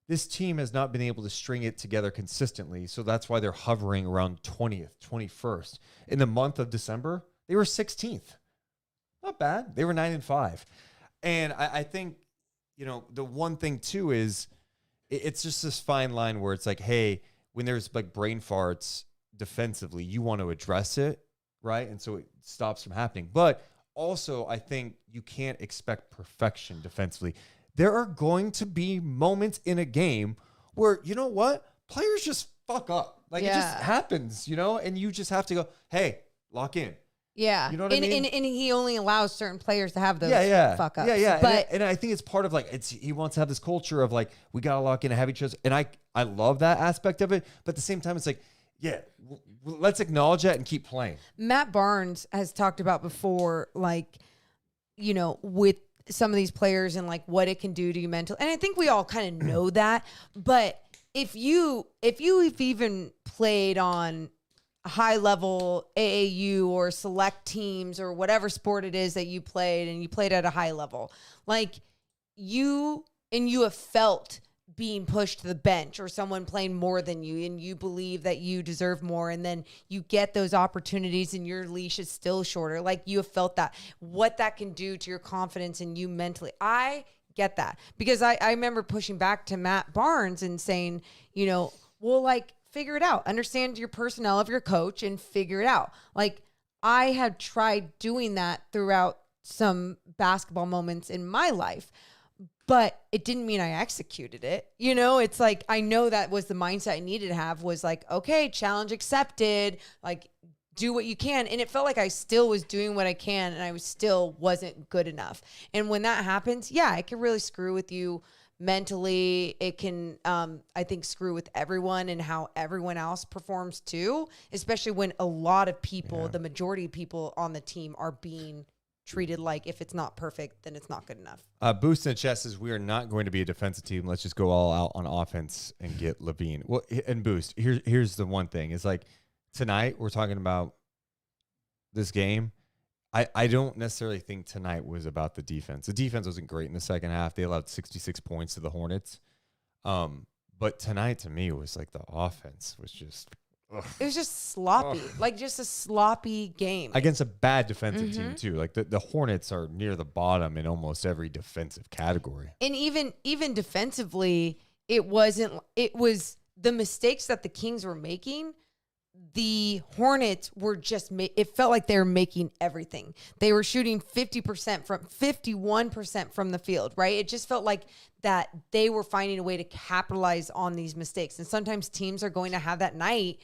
This team has not been able to string it together consistently, so that's why they're hovering around 20th, 21st. In the month of December, they were 16th. Not bad. They were 9-5. And I think, you know, the one thing too is it's just this fine line where it's like, hey, when there's like brain farts defensively, you want to address it, right? And so it stops from happening. But also, I think you can't expect perfection defensively. There are going to be moments in a game where, you know what? Players just fuck up. Like it just happens, you know? And you just have to go, hey, lock in. Yeah. You know what I mean? And he only allows certain players to have those fuck ups. Yeah. But and I think it's part of like, he wants to have this culture of like, we got to lock in and have each other. And I love that aspect of it. But at the same time, it's like, let's acknowledge that and keep playing. Matt Barnes has talked about before, like, you know, with some of these players and like what it can do to you mentally. And I think we all kind of know that. But if you've even played on high level AAU or select teams or whatever sport it is that you played, and you played at a high level, like you have felt being pushed to the bench or someone playing more than you, and you believe that you deserve more, and then you get those opportunities and your leash is still shorter. Like you have felt that, what that can do to your confidence and you mentally. I get that because I remember pushing back to Matt Barnes and saying, you know, well, like, figure it out. Understand your personnel of your coach and figure it out. Like I had tried doing that throughout some basketball moments in my life, but it didn't mean I executed it. You know, it's like, I know that was the mindset I needed to have, was like, okay, challenge accepted, like do what you can. And it felt like I still was doing what I can and I wasn't good enough. And when that happens, it can really screw with you mentally. It can, I think, screw with everyone and how everyone else performs too, especially when a lot of people, the majority of people on the team are being treated like if it's not perfect, then it's not good enough. Boost in the chest says we are not going to be a defensive team. Let's just go all out on offense and get LaVine. Well, and Boost, here's the one thing. It's like tonight we're talking about this game. I don't necessarily think tonight was about the defense. The defense wasn't great in the second half. They allowed 66 points to the Hornets. But tonight, to me, was like the offense was just It was just sloppy, like just a sloppy game. Against a bad defensive team too. Like the Hornets are near the bottom in almost every defensive category. And even defensively, it was the mistakes that the Kings were making. The Hornets were just, it felt like they were making everything. They were shooting 51% from the field, right? It just felt like that they were finding a way to capitalize on these mistakes. And sometimes teams are going to have that night,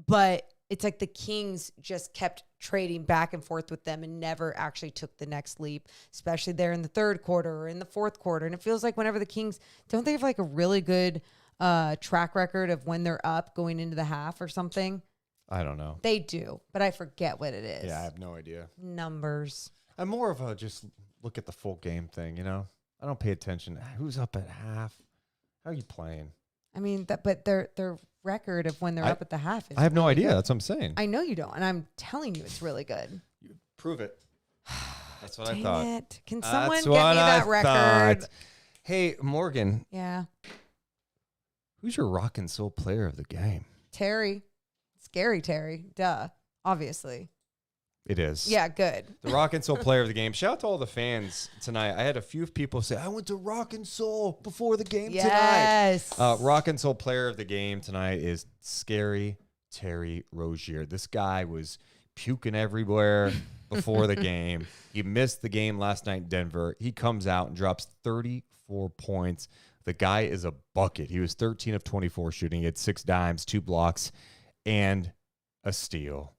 but it's like the Kings just kept trading back and forth with them and never actually took the next leap, especially there in the third quarter or in the fourth quarter. And it feels like whenever the Kings, don't they have like a really good track record of when they're up going into the half or something? I don't know. They do, but I forget what it is. Yeah, I have no idea. Numbers. I'm more of a just look at the full game thing, you know? I don't pay attention. Who's up at half? How are you playing? I mean, but their record of when they're up at the half is I have no really idea. good. That's what I'm saying. I know you don't, and I'm telling you it's really good. Prove it. That's what Dang I thought. it. Can someone That's get me what that I record? thought. Hey, Morgan, Yeah. who's your rock and soul player of the game? Terry. Scary Terry. Duh. Obviously. It is. Yeah, good. The rock and soul player of the game. Shout out to all the fans tonight. I had a few people say, I went to rock and soul before the game Yes. tonight. Rock and soul player of the game tonight is Scary Terry Rozier. This guy was puking everywhere before the game. He missed the game last night in Denver. He comes out and drops 34 points. The guy is a bucket. He was 13 of 24 shooting. He had 6 dimes, 2 blocks, and a steal.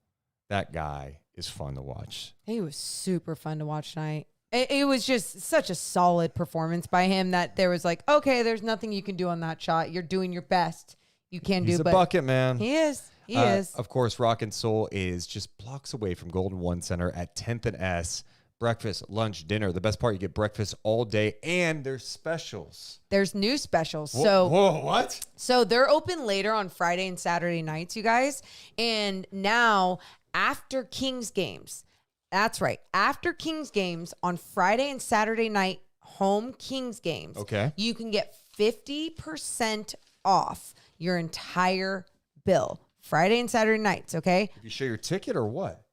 That guy is fun to watch. He was super fun to watch tonight. It was just such a solid performance by him that there was like, okay, there's nothing you can do on that shot. You're doing your best. You can He's do, a but bucket, man. he is. He is. Of course, Rock and Soul is just blocks away from Golden One Center at 10th and S. Breakfast, lunch, dinner. The best part, you get breakfast all day, and there's specials. There's new specials. Whoa, what? So they're open later on Friday and Saturday nights, you guys. And now after Kings games, that's right, after Kings games on Friday and Saturday night, home Kings games, Okay. you can get 50% off your entire bill. Friday and Saturday nights, okay? Did you show your ticket or what?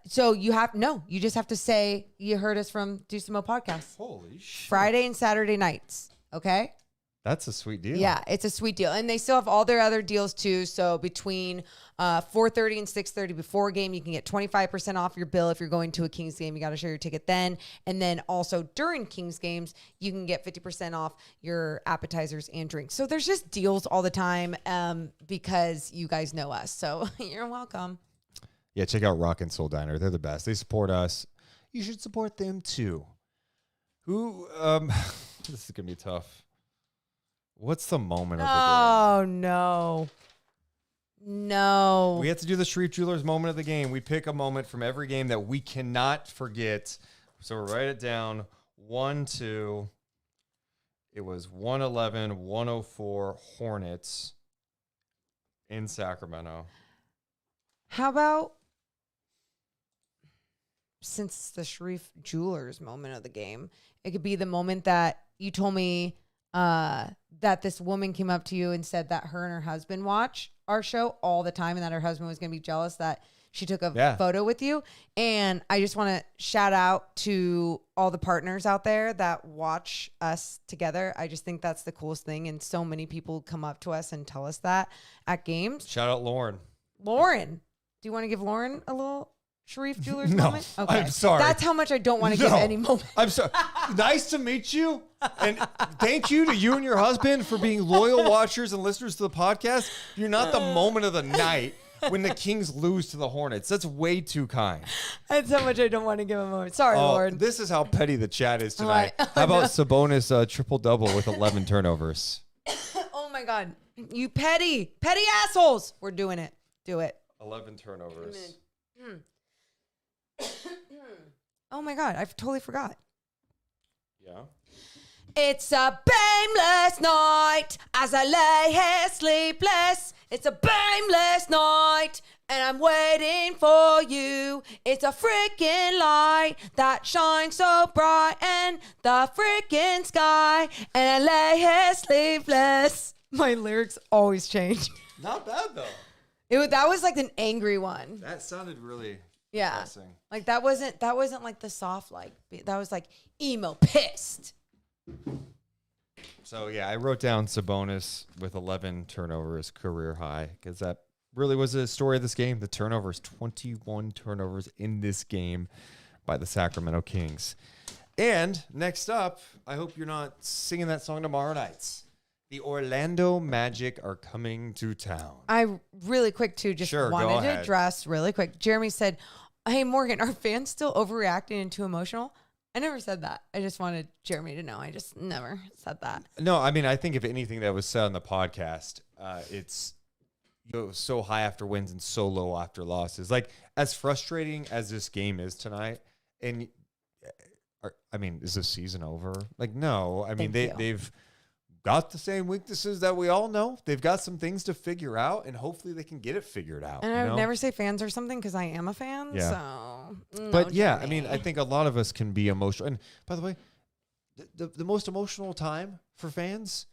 So you just have to say you heard us from Deuce and Mo podcast. Holy shit. Friday and Saturday nights, okay? That's a sweet deal. Yeah, it's a sweet deal. And they still have all their other deals too. So between 4:30 and 6:30 before game, you can get 25% off your bill. If you're going to a Kings game, you got to show your ticket then. And then also during Kings games, you can get 50% off your appetizers and drinks. So there's just deals all the time because you guys know us. So you're welcome. Yeah, check out Rock and Soul Diner. They're the best. They support us. You should support them too. Who, this is going to be tough. What's the moment of the game? Oh, no. No. We have to do the Sharif Jewelers moment of the game. We pick a moment from every game that we cannot forget. So we'll write it down. 1-2. It was 111-104 Hornets in Sacramento. How about, since it's the Sharif Jewelers moment of the game, it could be the moment that you told me that this woman came up to you and said that her and her husband watch our show all the time and that her husband was going to be jealous that she took a photo with you. And I just want to shout out to all the partners out there that watch us together. I just think that's the coolest thing. And so many people come up to us and tell us that at games. Shout out Lauren. Lauren, do you want to give Lauren a little Sharif Jewelers No, moment? Okay. I'm sorry. That's how much I don't want to give any moment. I'm sorry. Nice to meet you. And thank you to you and your husband for being loyal watchers and listeners to the podcast. You're not the moment of the night when the Kings lose to the Hornets. That's way too kind. That's how much I don't want to give a moment. Sorry, Lauren. This is how petty the chat is tonight. Right. How about Sabonis triple-double with 11 turnovers? Oh, my God. You petty assholes. We're doing it. Do it. 11 turnovers. Oh, my God. I totally forgot. Yeah. It's a bameless night as I lay here sleepless. It's a bameless night and I'm waiting for you. It's a freaking light that shines so bright in the freaking sky. And I lay here sleepless. My lyrics always change. Not bad, though. That was like an angry one. That sounded really Yeah. depressing. Like that wasn't like the soft like. That was like emo pissed. So, yeah, I wrote down Sabonis with 11 turnovers, career high, because that really was the story of this game. The turnovers, 21 turnovers in this game by the Sacramento Kings. And next up, I hope you're not singing that song tomorrow night. The Orlando Magic are coming to town. I really quick too just Sure, go wanted to ahead. address really quick. Jeremy said, "Hey Morgan, are fans still overreacting and too emotional?" I never said that. I just wanted Jeremy to know. I just never said that. No, I mean, I think if anything that was said on the podcast, it's so high after wins and so low after losses. Like, as frustrating as this game is tonight, and I mean, is the season over? Like, no. I mean, they've got the same weaknesses that we all know. They've got some things to figure out, and hopefully they can get it figured out. And I would never say fans or something because I am a fan. Yeah. So, no, But yeah, I Jeremy. mean, I think a lot of us can be emotional. And by the way, the most emotional time for fans,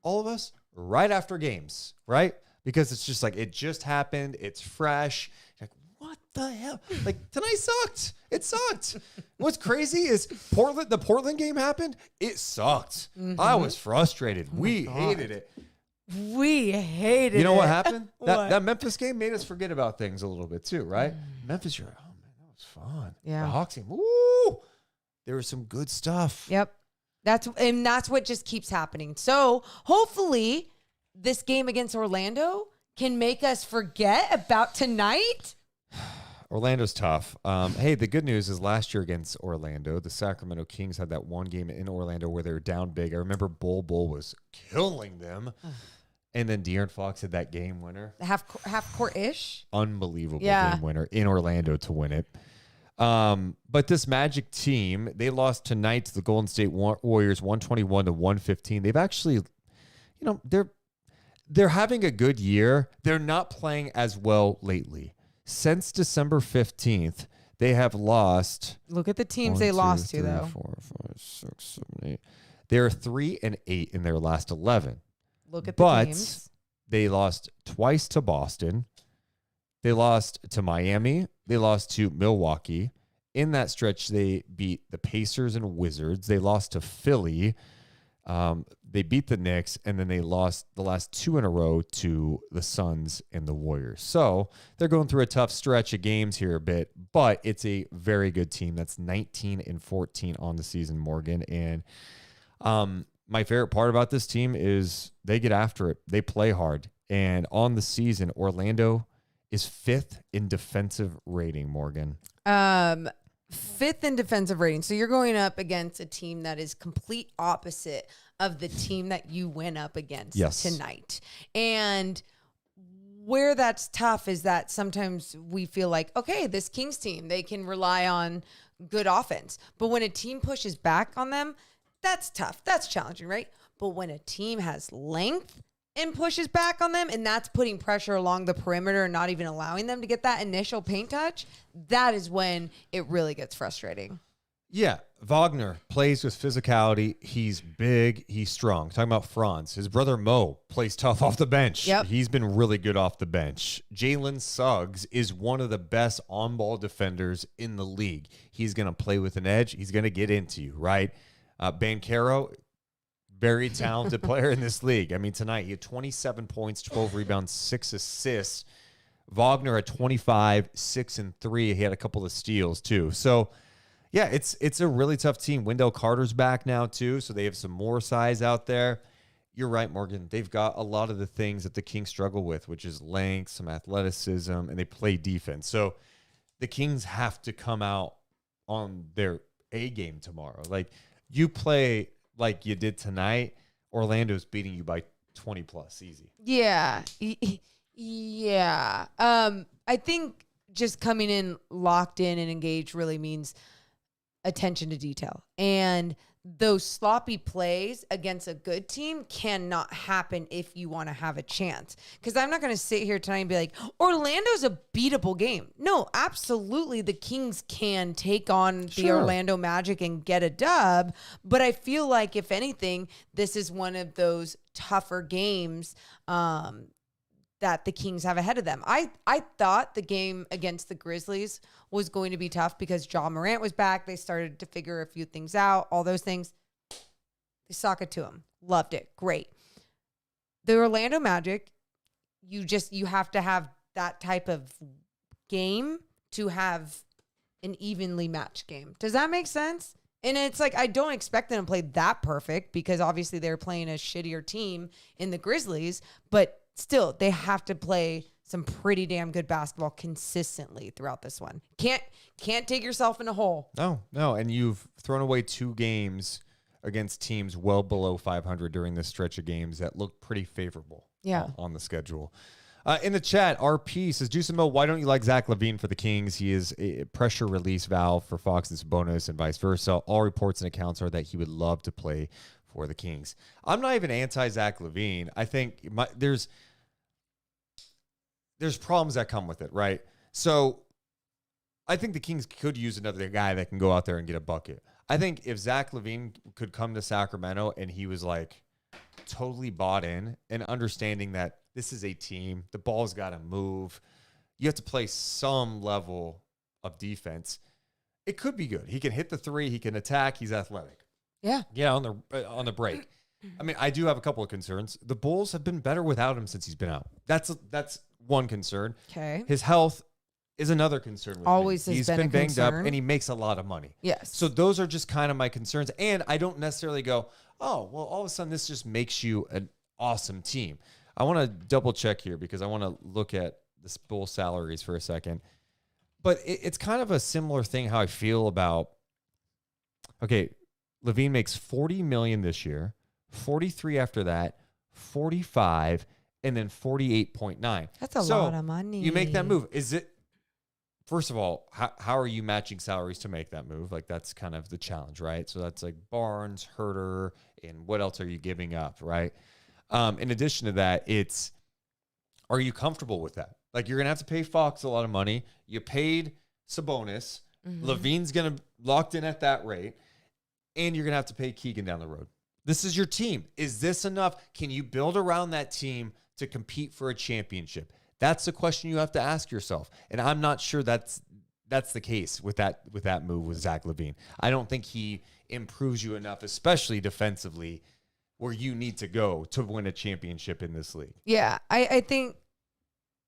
all of us, right after games, right? Because it's just like, it just happened. It's fresh. You're like, what the hell? Like, tonight sucked. It sucked. What's crazy is the Portland game happened. It sucked. I was frustrated. We hated it. We hated it. You know what happened? What? That Memphis game made us forget about things a little bit too, right? Memphis, you're like, oh man, that was fun. Yeah. The Hawks game, woo! There was some good stuff. Yep. That's what just keeps happening. So hopefully this game against Orlando can make us forget about tonight. Orlando's tough. Hey, the good news is last year against Orlando, the Sacramento Kings had that one game in Orlando where they were down big. I remember Bol was killing them. And then De'Aaron Fox had that game winner. Half court-ish. Unbelievable Yeah. game winner in Orlando to win it. But this Magic team, they lost tonight to the Golden State Warriors 121-115. They've actually, they're having a good year. They're not playing as well lately. Since December 15th, they have lost. Look at the teams 1, they 2, lost 3, to, though. 4, 5, 6, 7, 8. They're 3-8 in their last 11. Look at the teams. They lost twice to Boston. They lost to Miami. They lost to Milwaukee. In that stretch, they beat the Pacers and Wizards. They lost to Philly. They beat the Knicks, and then they lost the last 2 in a row to the Suns and the Warriors. So they're going through a tough stretch of games here a bit, but it's a very good team. That's 19-14 on the season, Morgan. And my favorite part about this team is they get after it. They play hard. And on the season, Orlando is 5th in defensive rating, Morgan. 5th in defensive rating. So you're going up against a team that is complete opposite of the team that you went up against tonight. And where that's tough is that sometimes we feel like, okay, this Kings team, they can rely on good offense. But when a team pushes back on them, that's tough. That's challenging, right? But when a team has length and pushes back on them, and that's putting pressure along the perimeter and not even allowing them to get that initial paint touch, that is when it really gets frustrating. Yeah, Wagner plays with physicality. He's big. He's strong. Talking about Franz, his brother Mo plays tough off the bench. Yep. He's been really good off the bench. Jalen Suggs is one of the best on-ball defenders in the league. He's going to play with an edge. He's going to get into you, right? Banchero, very talented player in this league. I mean, tonight he had 27 points, 12 rebounds, 6 assists. Wagner at 25, 6 and 3. He had a couple of steals too. So, yeah, it's a really tough team. Wendell Carter's back now too, so they have some more size out there. You're right, Morgan. They've got a lot of the things that the Kings struggle with, which is length, some athleticism, and they play defense. So the Kings have to come out on their A game tomorrow. Like, you play like you did tonight, Orlando's beating you by 20 plus, easy. Yeah. Yeah. I think just coming in locked in and engaged really means attention to detail. And those sloppy plays against a good team cannot happen if you want to have a chance. Because I'm not going to sit here tonight and be like, Orlando's a beatable game. No, absolutely. The Kings can take on the Orlando Magic and get a dub. But I feel like, if anything, this is one of those tougher games that the Kings have ahead of them. I thought the game against the Grizzlies was going to be tough because Ja Morant was back. They started to figure a few things out, all those things. They sock it to him. Loved it. Great. The Orlando Magic, you have to have that type of game to have an evenly matched game. Does that make sense? And it's like, I don't expect them to play that perfect because obviously they're playing a shittier team in the Grizzlies, but still they have to play some pretty damn good basketball consistently throughout this one. Can't dig yourself in a hole. No. And you've thrown away 2 games against teams well below 500 during this stretch of games that look pretty favorable on the schedule. In the chat, RP says, Deuce and Mo, why don't you like Zach LaVine for the Kings? He is a pressure release valve for Fox and Sabonis and vice versa. All reports and accounts are that he would love to play for the Kings. I'm not even anti-Zach LaVine. I think there's problems that come with it, right? So I think the Kings could use another guy that can go out there and get a bucket. I think if Zach LaVine could come to Sacramento and he was like totally bought in and understanding that this is a team, the ball's got to move, you have to play some level of defense, it could be good. He can hit the 3, he can attack, he's athletic. Yeah. Yeah, on the break. I mean, I do have a couple of concerns. The Bulls have been better without him since he's been out. That's one concern. Okay. His health is another concern with Always me. has He's been a been banged concern. up and he makes a lot of money. Yes. So those are just kind of my concerns. And I don't necessarily go, oh, well, all of a sudden this just makes you an awesome team. I want to double check here because I want to look at the Bull salaries for a second. But it's kind of a similar thing how I feel about, okay, LaVine makes $40 million this year, 43 after that, 45, and then 48.9. That's a lot of money. You make that move. Is it, first of all, how are you matching salaries to make that move? Like, that's kind of the challenge, right? So that's like Barnes, Huerter, and what else are you giving up, right? In addition to that, are you comfortable with that? Like, you're going to have to pay Fox a lot of money. You paid Sabonis. Mm-hmm. LaVine's going to locked in at that rate. And you're going to have to pay Keegan down the road. This is your team. Is this enough? Can you build around that team to compete for a championship? That's the question you have to ask yourself. And I'm not sure that's the case with that move with Zach LaVine. I don't think he improves you enough, especially defensively, where you need to go to win a championship in this league. Yeah, I think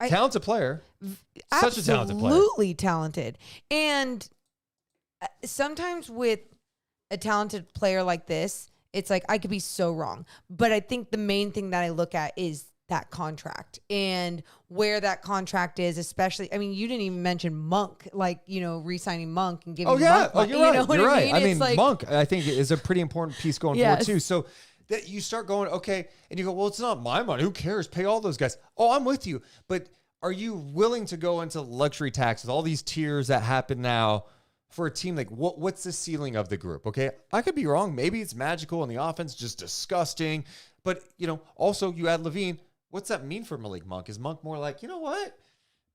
talented player. Such a talented player. Absolutely talented. And sometimes with a talented player like this, it's like I could be so wrong. But I think the main thing that I look at is that contract and where that contract is, especially, I mean, you didn't even mention Monk, like, re-signing Monk and giving Monk money. You're right. You know what You're I right. mean? I mean, like, Monk, I think, is a pretty important piece going Yes. forward, too. So that you start going, okay, and you go, well, it's not my money. Who cares? Pay all those guys. Oh, I'm with you. But are you willing to go into luxury tax with all these tiers that happen now for a team? Like, what's the ceiling of the group? Okay, I could be wrong. Maybe it's magical and the offense just disgusting. But, also you add LaVine. What's that mean for Malik Monk? Is Monk more like, you know what?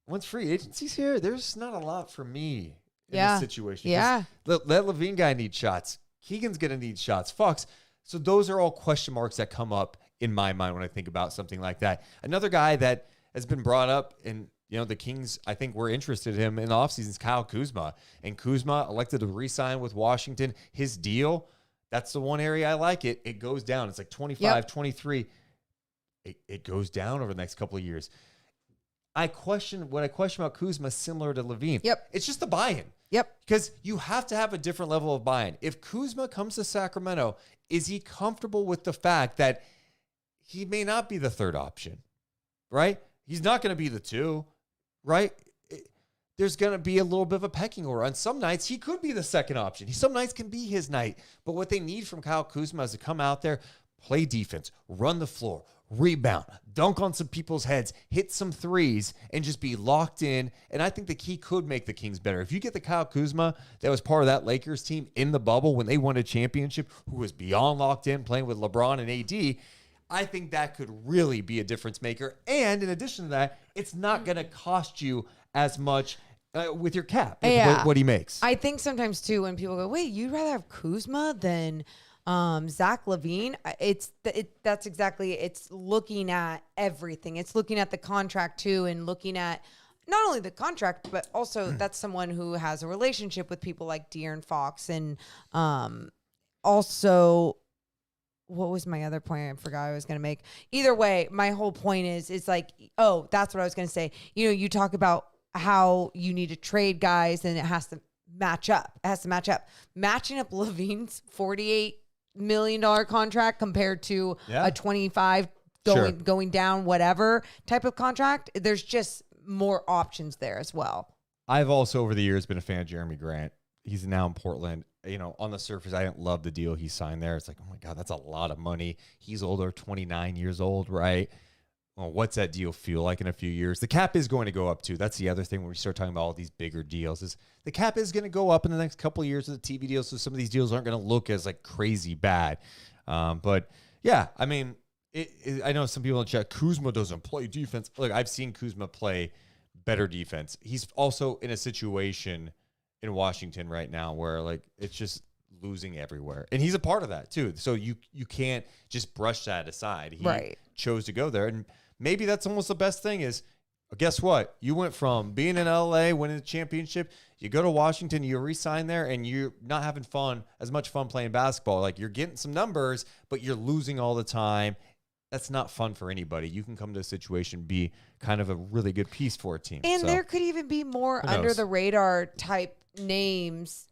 Once free agency's here, there's not a lot for me in this situation. Yeah. Let LaVine guy need shots. Keegan's going to need shots. Fox. So those are all question marks that come up in my mind when I think about something like that. Another guy that has been brought up and, the Kings, I think, were interested in him in the offseason is Kyle Kuzma. And Kuzma elected to re-sign with Washington. His deal, that's the one area I like it. It goes down. It's like 25, 23. It goes down over the next couple of years. What I question about Kuzma is similar to LaVine. Yep. It's just the buy-in. Yep. Because you have to have a different level of buy-in. If Kuzma comes to Sacramento, is he comfortable with the fact that he may not be the third option, right? He's not going to be the 2, right? There's going to be a little bit of a pecking order. On some nights, he could be the second option. Some nights can be his night. But what they need from Kyle Kuzma is to come out there, play defense, run the floor, rebound, dunk on some people's heads, hit some threes, and just be locked in. And I think the key could make the Kings better. If you get the Kyle Kuzma that was part of that Lakers team in the bubble when they won a championship, who was beyond locked in, playing with LeBron and AD, I think that could really be a difference maker. And in addition to that, it's not going to cost you as much with your cap, with what he makes. I think sometimes, too, when people go, wait, you'd rather have Kuzma than Zach LaVine, that's exactly, it's looking at everything. It's looking at the contract too, and looking at not only the contract, but also that's someone who has a relationship with people like De'Aaron Fox. And also, what was my other point? I forgot I was going to make. Either way, my whole point is like, oh, that's what I was going to say. You talk about how you need to trade guys and it has to match up. It has to match up. Matching up LaVine's $48 million contract compared to a 25 going down, whatever type of contract. There's just more options there as well. I've also over the years been a fan of Jeremy Grant. He's now in Portland. On the surface, I didn't love the deal he signed there. It's like, oh my God, that's a lot of money. He's older, 29 years old, right? Well, what's that deal feel like in a few years? The cap is going to go up too. That's the other thing when we start talking about all these bigger deals is the cap is going to go up in the next couple of years with the TV deals. So some of these deals aren't going to look as like crazy bad. But yeah, I mean, I know some people in chat, Kuzma doesn't play defense. Look, I've seen Kuzma play better defense. He's also in a situation in Washington right now where like it's just losing everywhere. And he's a part of that too. So you can't just brush that aside. He chose to go there. And maybe that's almost the best thing is, guess what? You went from being in LA, winning the championship, you go to Washington, you re-sign there, and you're not having as much fun playing basketball. Like you're getting some numbers, but you're losing all the time. That's not fun for anybody. You can come to a situation, be kind of a really good piece for a team. And there could even be more under the radar type names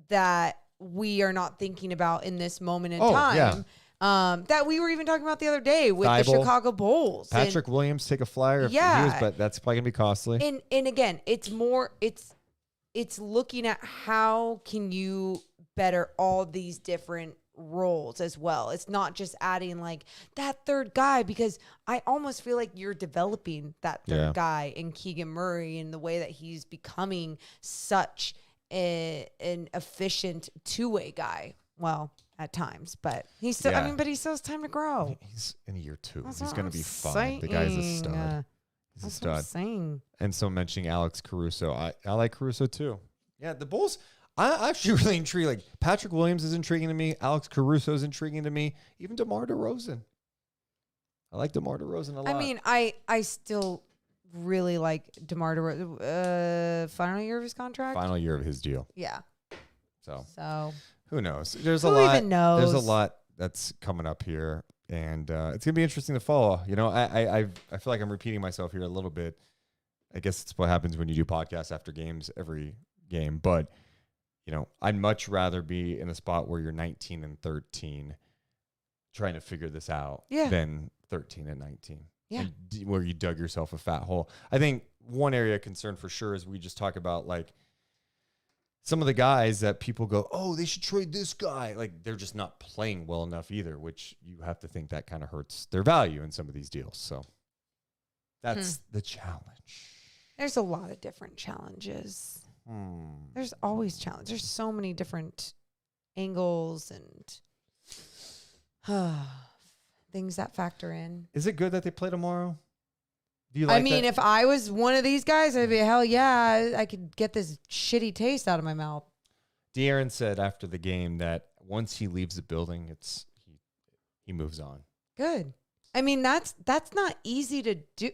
that we are not thinking about in this moment in time. Yeah. That we were even talking about the other day with the Chicago Bulls. Patrick Williams, take a flyer. But that's probably gonna be costly. And again, it's looking at how can you better all these different roles as well. It's not just adding like that third guy, because I almost feel like you're developing that third guy in Keegan Murray in the way that he's becoming such an efficient two-way guy. Well, at times, but he's still, but he still has time to grow. He's in year 2. He's going to be fine. The guy's a stud. He's a stud. And so mentioning Alex Caruso, I like Caruso too. Yeah, the Bulls, I actually really intrigued. Like Patrick Williams is intriguing to me. Alex Caruso is intriguing to me. Even DeMar DeRozan. I like DeMar DeRozan a lot. I mean, I still really like DeMar DeRozan. Final year of his contract? Final year of his deal. Yeah. So who knows? There's a lot. Even knows? There's a lot that's coming up here, and it's gonna be interesting to follow. I feel like I'm repeating myself here a little bit. I guess it's what happens when you do podcasts after games every game, but I'd much rather be in a spot where you're 19-13 trying to figure this out than 13-19. Yeah. Where you dug yourself a fat hole. I think one area of concern for sure is we just talk about like some of the guys that people go, oh, they should trade this guy. Like they're just not playing well enough either, which you have to think that kind of hurts their value in some of these deals. So that's the challenge. There's a lot of different challenges. There's always challenges. There's so many different angles and things that factor in. Is it good that they play tomorrow? Do you like that? If I was one of these guys, I'd be, hell yeah, I could get this shitty taste out of my mouth. De'Aaron said after the game that once he leaves the building, he moves on. Good. That's not easy to do.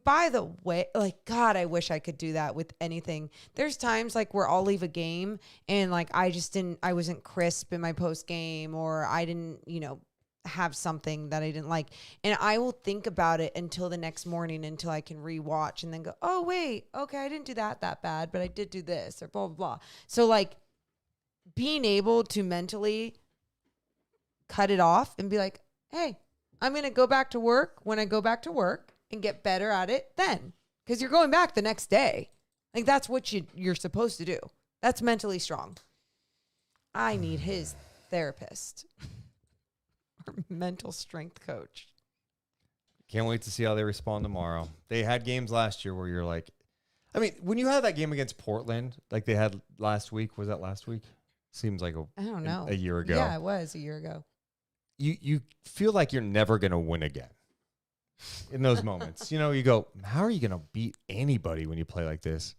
By the way, like, God, I wish I could do that with anything. There's times like where I'll leave a game and like I wasn't crisp in my post game, or I didn't, have something that I didn't like. And I will think about it until the next morning, until I can rewatch and then go, oh, wait, okay, I didn't do that bad, but I did do this, or blah, blah, blah. So like being able to mentally cut it off and be like, hey, I'm going to go back to work when I go back to work and get better at it then. Because you're going back the next day. Like that's what you're supposed to do. That's mentally strong. I need his therapist. Or mental strength coach. Can't wait to see how they respond tomorrow. They had games last year where you're like, when you had that game against Portland, like they had last week, was that last week? Seems like I don't know. A year ago. Yeah, it was a year ago. You feel like you're never going to win again in those moments. You go, how are you going to beat anybody when you play like this?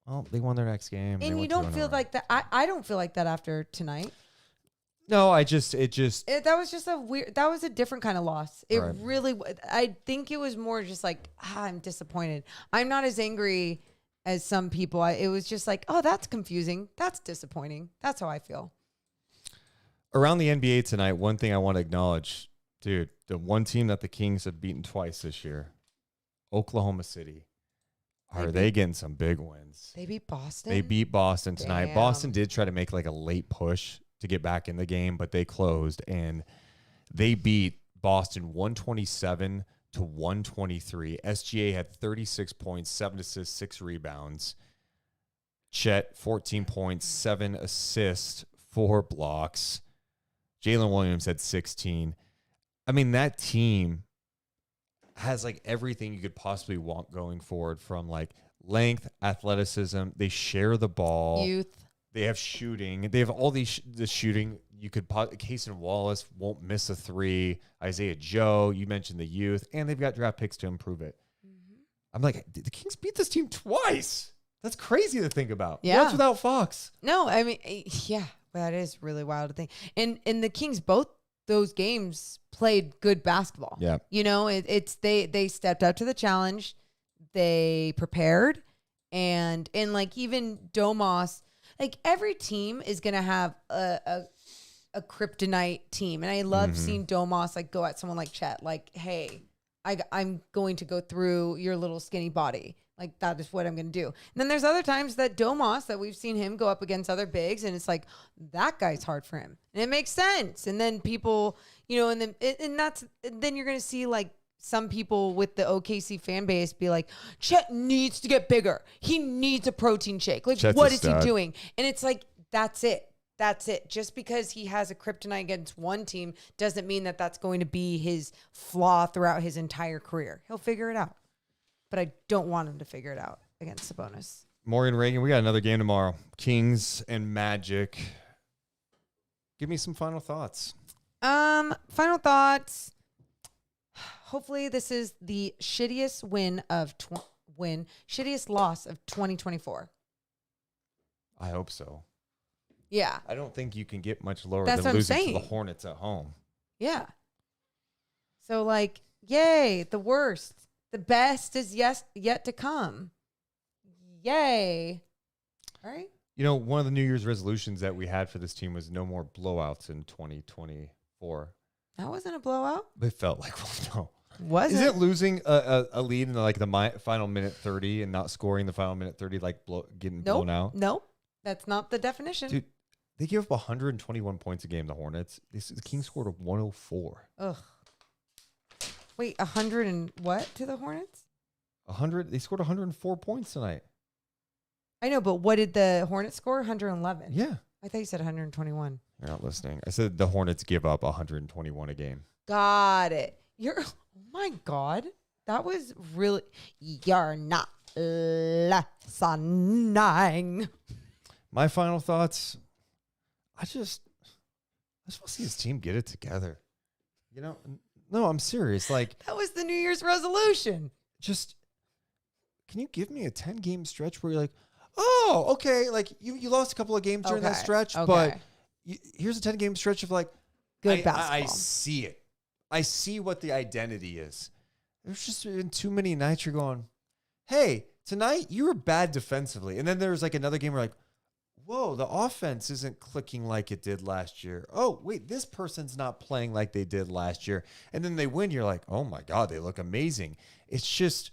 Well, they won their next game. And you don't feel like that. I don't feel like that after tonight. No, it just That was just that was a different kind of loss. It Right. really, I think it was more just like, I'm disappointed. I'm not as angry as some people. It was just like, oh, that's confusing. That's disappointing. That's how I feel. around the NBA tonight. One thing I want to acknowledge, dude, the one team that the Kings have beaten twice this year, Oklahoma City. Are they getting some big wins? They beat Boston. They beat Boston tonight. Damn. Boston did try to make like a late push to get back in the game, but they closed and they beat Boston 127 to 123. SGA had 36 points, 7 assists, 6 rebounds. Chet, 14 points, 7 assists, 4 blocks. Jalen Williams had 16. I mean, that team has like everything you could possibly want going forward, from like length, athleticism. They share the ball. Youth. They have shooting. They have all these the shooting. You could Cason Wallace won't miss a 3. Isaiah Joe, you mentioned the youth, and they've got draft picks to improve it. Mm-hmm. I'm like, the Kings beat this team twice. That's crazy to think about. Yeah. Once without Fox. No, I mean, yeah, that is really wild to think. And the Kings, both those games, played good basketball. Yeah. You know, it's they stepped up to the challenge. They prepared, and like even Domas, like every team is gonna have a kryptonite team, and I love seeing Domas like go at someone like Chet, like, hey, I'm going to go through your little skinny body. Like, that is what I'm going to do. And then there's other times that Domas, that we've seen him go up against other bigs, and it's like, that guy's hard for him. And it makes sense. And then people, you know, and then you're going to see like some people with the OKC fan base be like, Chet needs to get bigger. He needs a protein shake. Like, Chet's what a is he stud. doing? And it's like, that's it. That's it. Just because he has a kryptonite against one team doesn't mean that that's going to be his flaw throughout his entire career. He'll figure it out. But I don't want him to figure it out against Sabonis. Morgan Reagan, we got another game tomorrow. Kings and Magic. Give me some final thoughts. Final thoughts. Hopefully this is the shittiest shittiest loss of 2024. I hope so. Yeah. I don't think you can get much lower That's than what I'm losing to saying. the Hornets at home. Yeah. So like, yay, the worst. The best is yet to come. Yay. All right. You know, one of the New Year's resolutions that we had for this team was no more blowouts in 2024. That wasn't a blowout. It felt like one. No. Was Isn't it losing a lead in like the final minute 30 and not scoring the final minute 30, like getting blown out? Nope. That's not the definition. Dude, they give up 121 points a game, the Hornets. The Kings scored a 104. Ugh. Wait, 100 and what to the Hornets? 100. They scored 104 points tonight. I know, but what did the Hornets score? 111. Yeah. I thought you said 121. You're not listening. I said the Hornets give up 121 a game. Got it. Oh my God. That was really, you're not listening. My final thoughts, I just want to see this team get it together. You know, no, I'm serious. Like, That was the New Year's resolution. just, can you give me a 10-game stretch where you're like, oh, okay, like you lost a couple of games during that Okay, stretch, okay. but here's a 10-game stretch of like, Good I basketball. see it. I see what the identity is. There's just been too many nights you're going, hey, tonight you were bad defensively. And then there's like another game where like, whoa, the offense isn't clicking like it did last year. Oh, wait, this person's not playing like they did last year. And then they win. You're like, oh my God, they look amazing. It's just,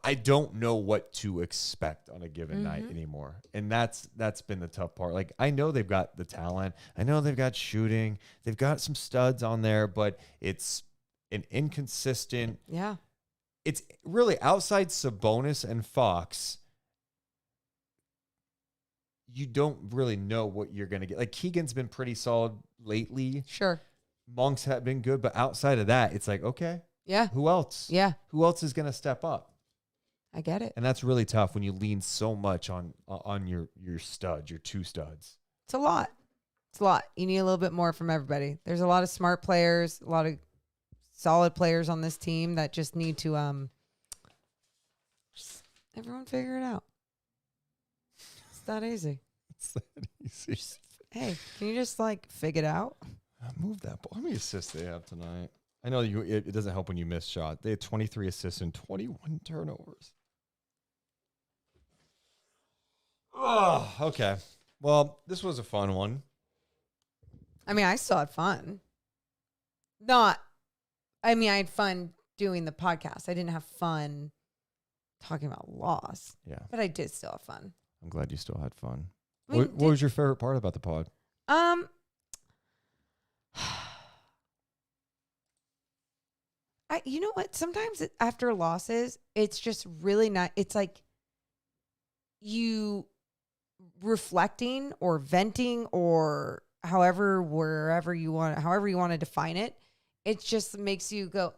I don't know what to expect on a given night anymore. And that's been the tough part. Like, I know they've got the talent. I know they've got shooting. They've got some studs on there, but it's an inconsistent. Yeah. It's really outside Sabonis and Fox. You don't really know what you're going to get. Like, Keegan's been pretty solid lately. Sure. Monks have been good, but outside of that, it's like, okay, Yeah. who else? Yeah. Who else is going to step up? I get it. And that's really tough when you lean so much on your studs, your two studs. It's a lot. It's a lot. You need a little bit more from everybody. There's a lot of smart players, a lot of solid players on this team that just need to just everyone figure it out. It's that easy. It's that easy. Hey, can you just like figure it out? Move that ball. How many assists they have tonight? I know it doesn't help when you miss shot. They had 23 assists and 21 turnovers. Oh, okay. Well, this was a fun one. I mean, I still had fun. I had fun doing the podcast. I didn't have fun talking about loss. Yeah. But I did still have fun. I'm glad you still had fun. I mean, What was your favorite part about the pod? You know what? Sometimes after losses, it's just really not. It's like you reflecting or venting or however you want to define it. It just makes you go,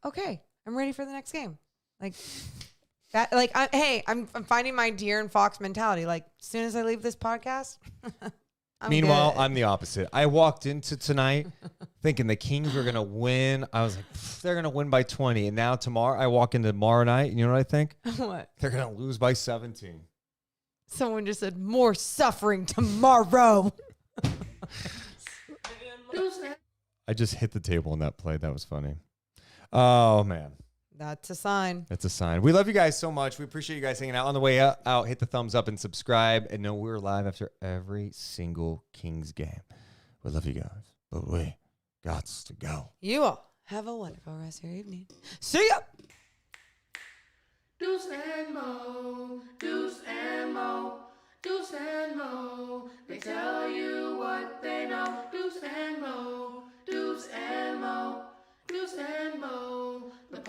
okay, I'm ready for the next game. Like that. Like, I'm finding my deer and fox mentality. Like, as soon as I leave this podcast. Meanwhile, good. I'm the opposite. I walked into tonight thinking the Kings were going to win. I was like, they're going to win by 20. And now I walk into tomorrow night, and you know what I think? What? They're going to lose by 17. Someone just said, more suffering tomorrow. I just hit the table in that play. That was funny. Oh, man. That's a sign. That's a sign. We love you guys so much. We appreciate you guys hanging out. On the way out, hit the thumbs up and subscribe. And know we're live after every single Kings game. We love you guys, but we gots to go. You all have a wonderful rest of your evening. See ya. Deuce and Mo, Deuce and Mo, Deuce and Mo. They tell you what they know. Deuce and Mo, Deuce and Mo, Deuce and Mo.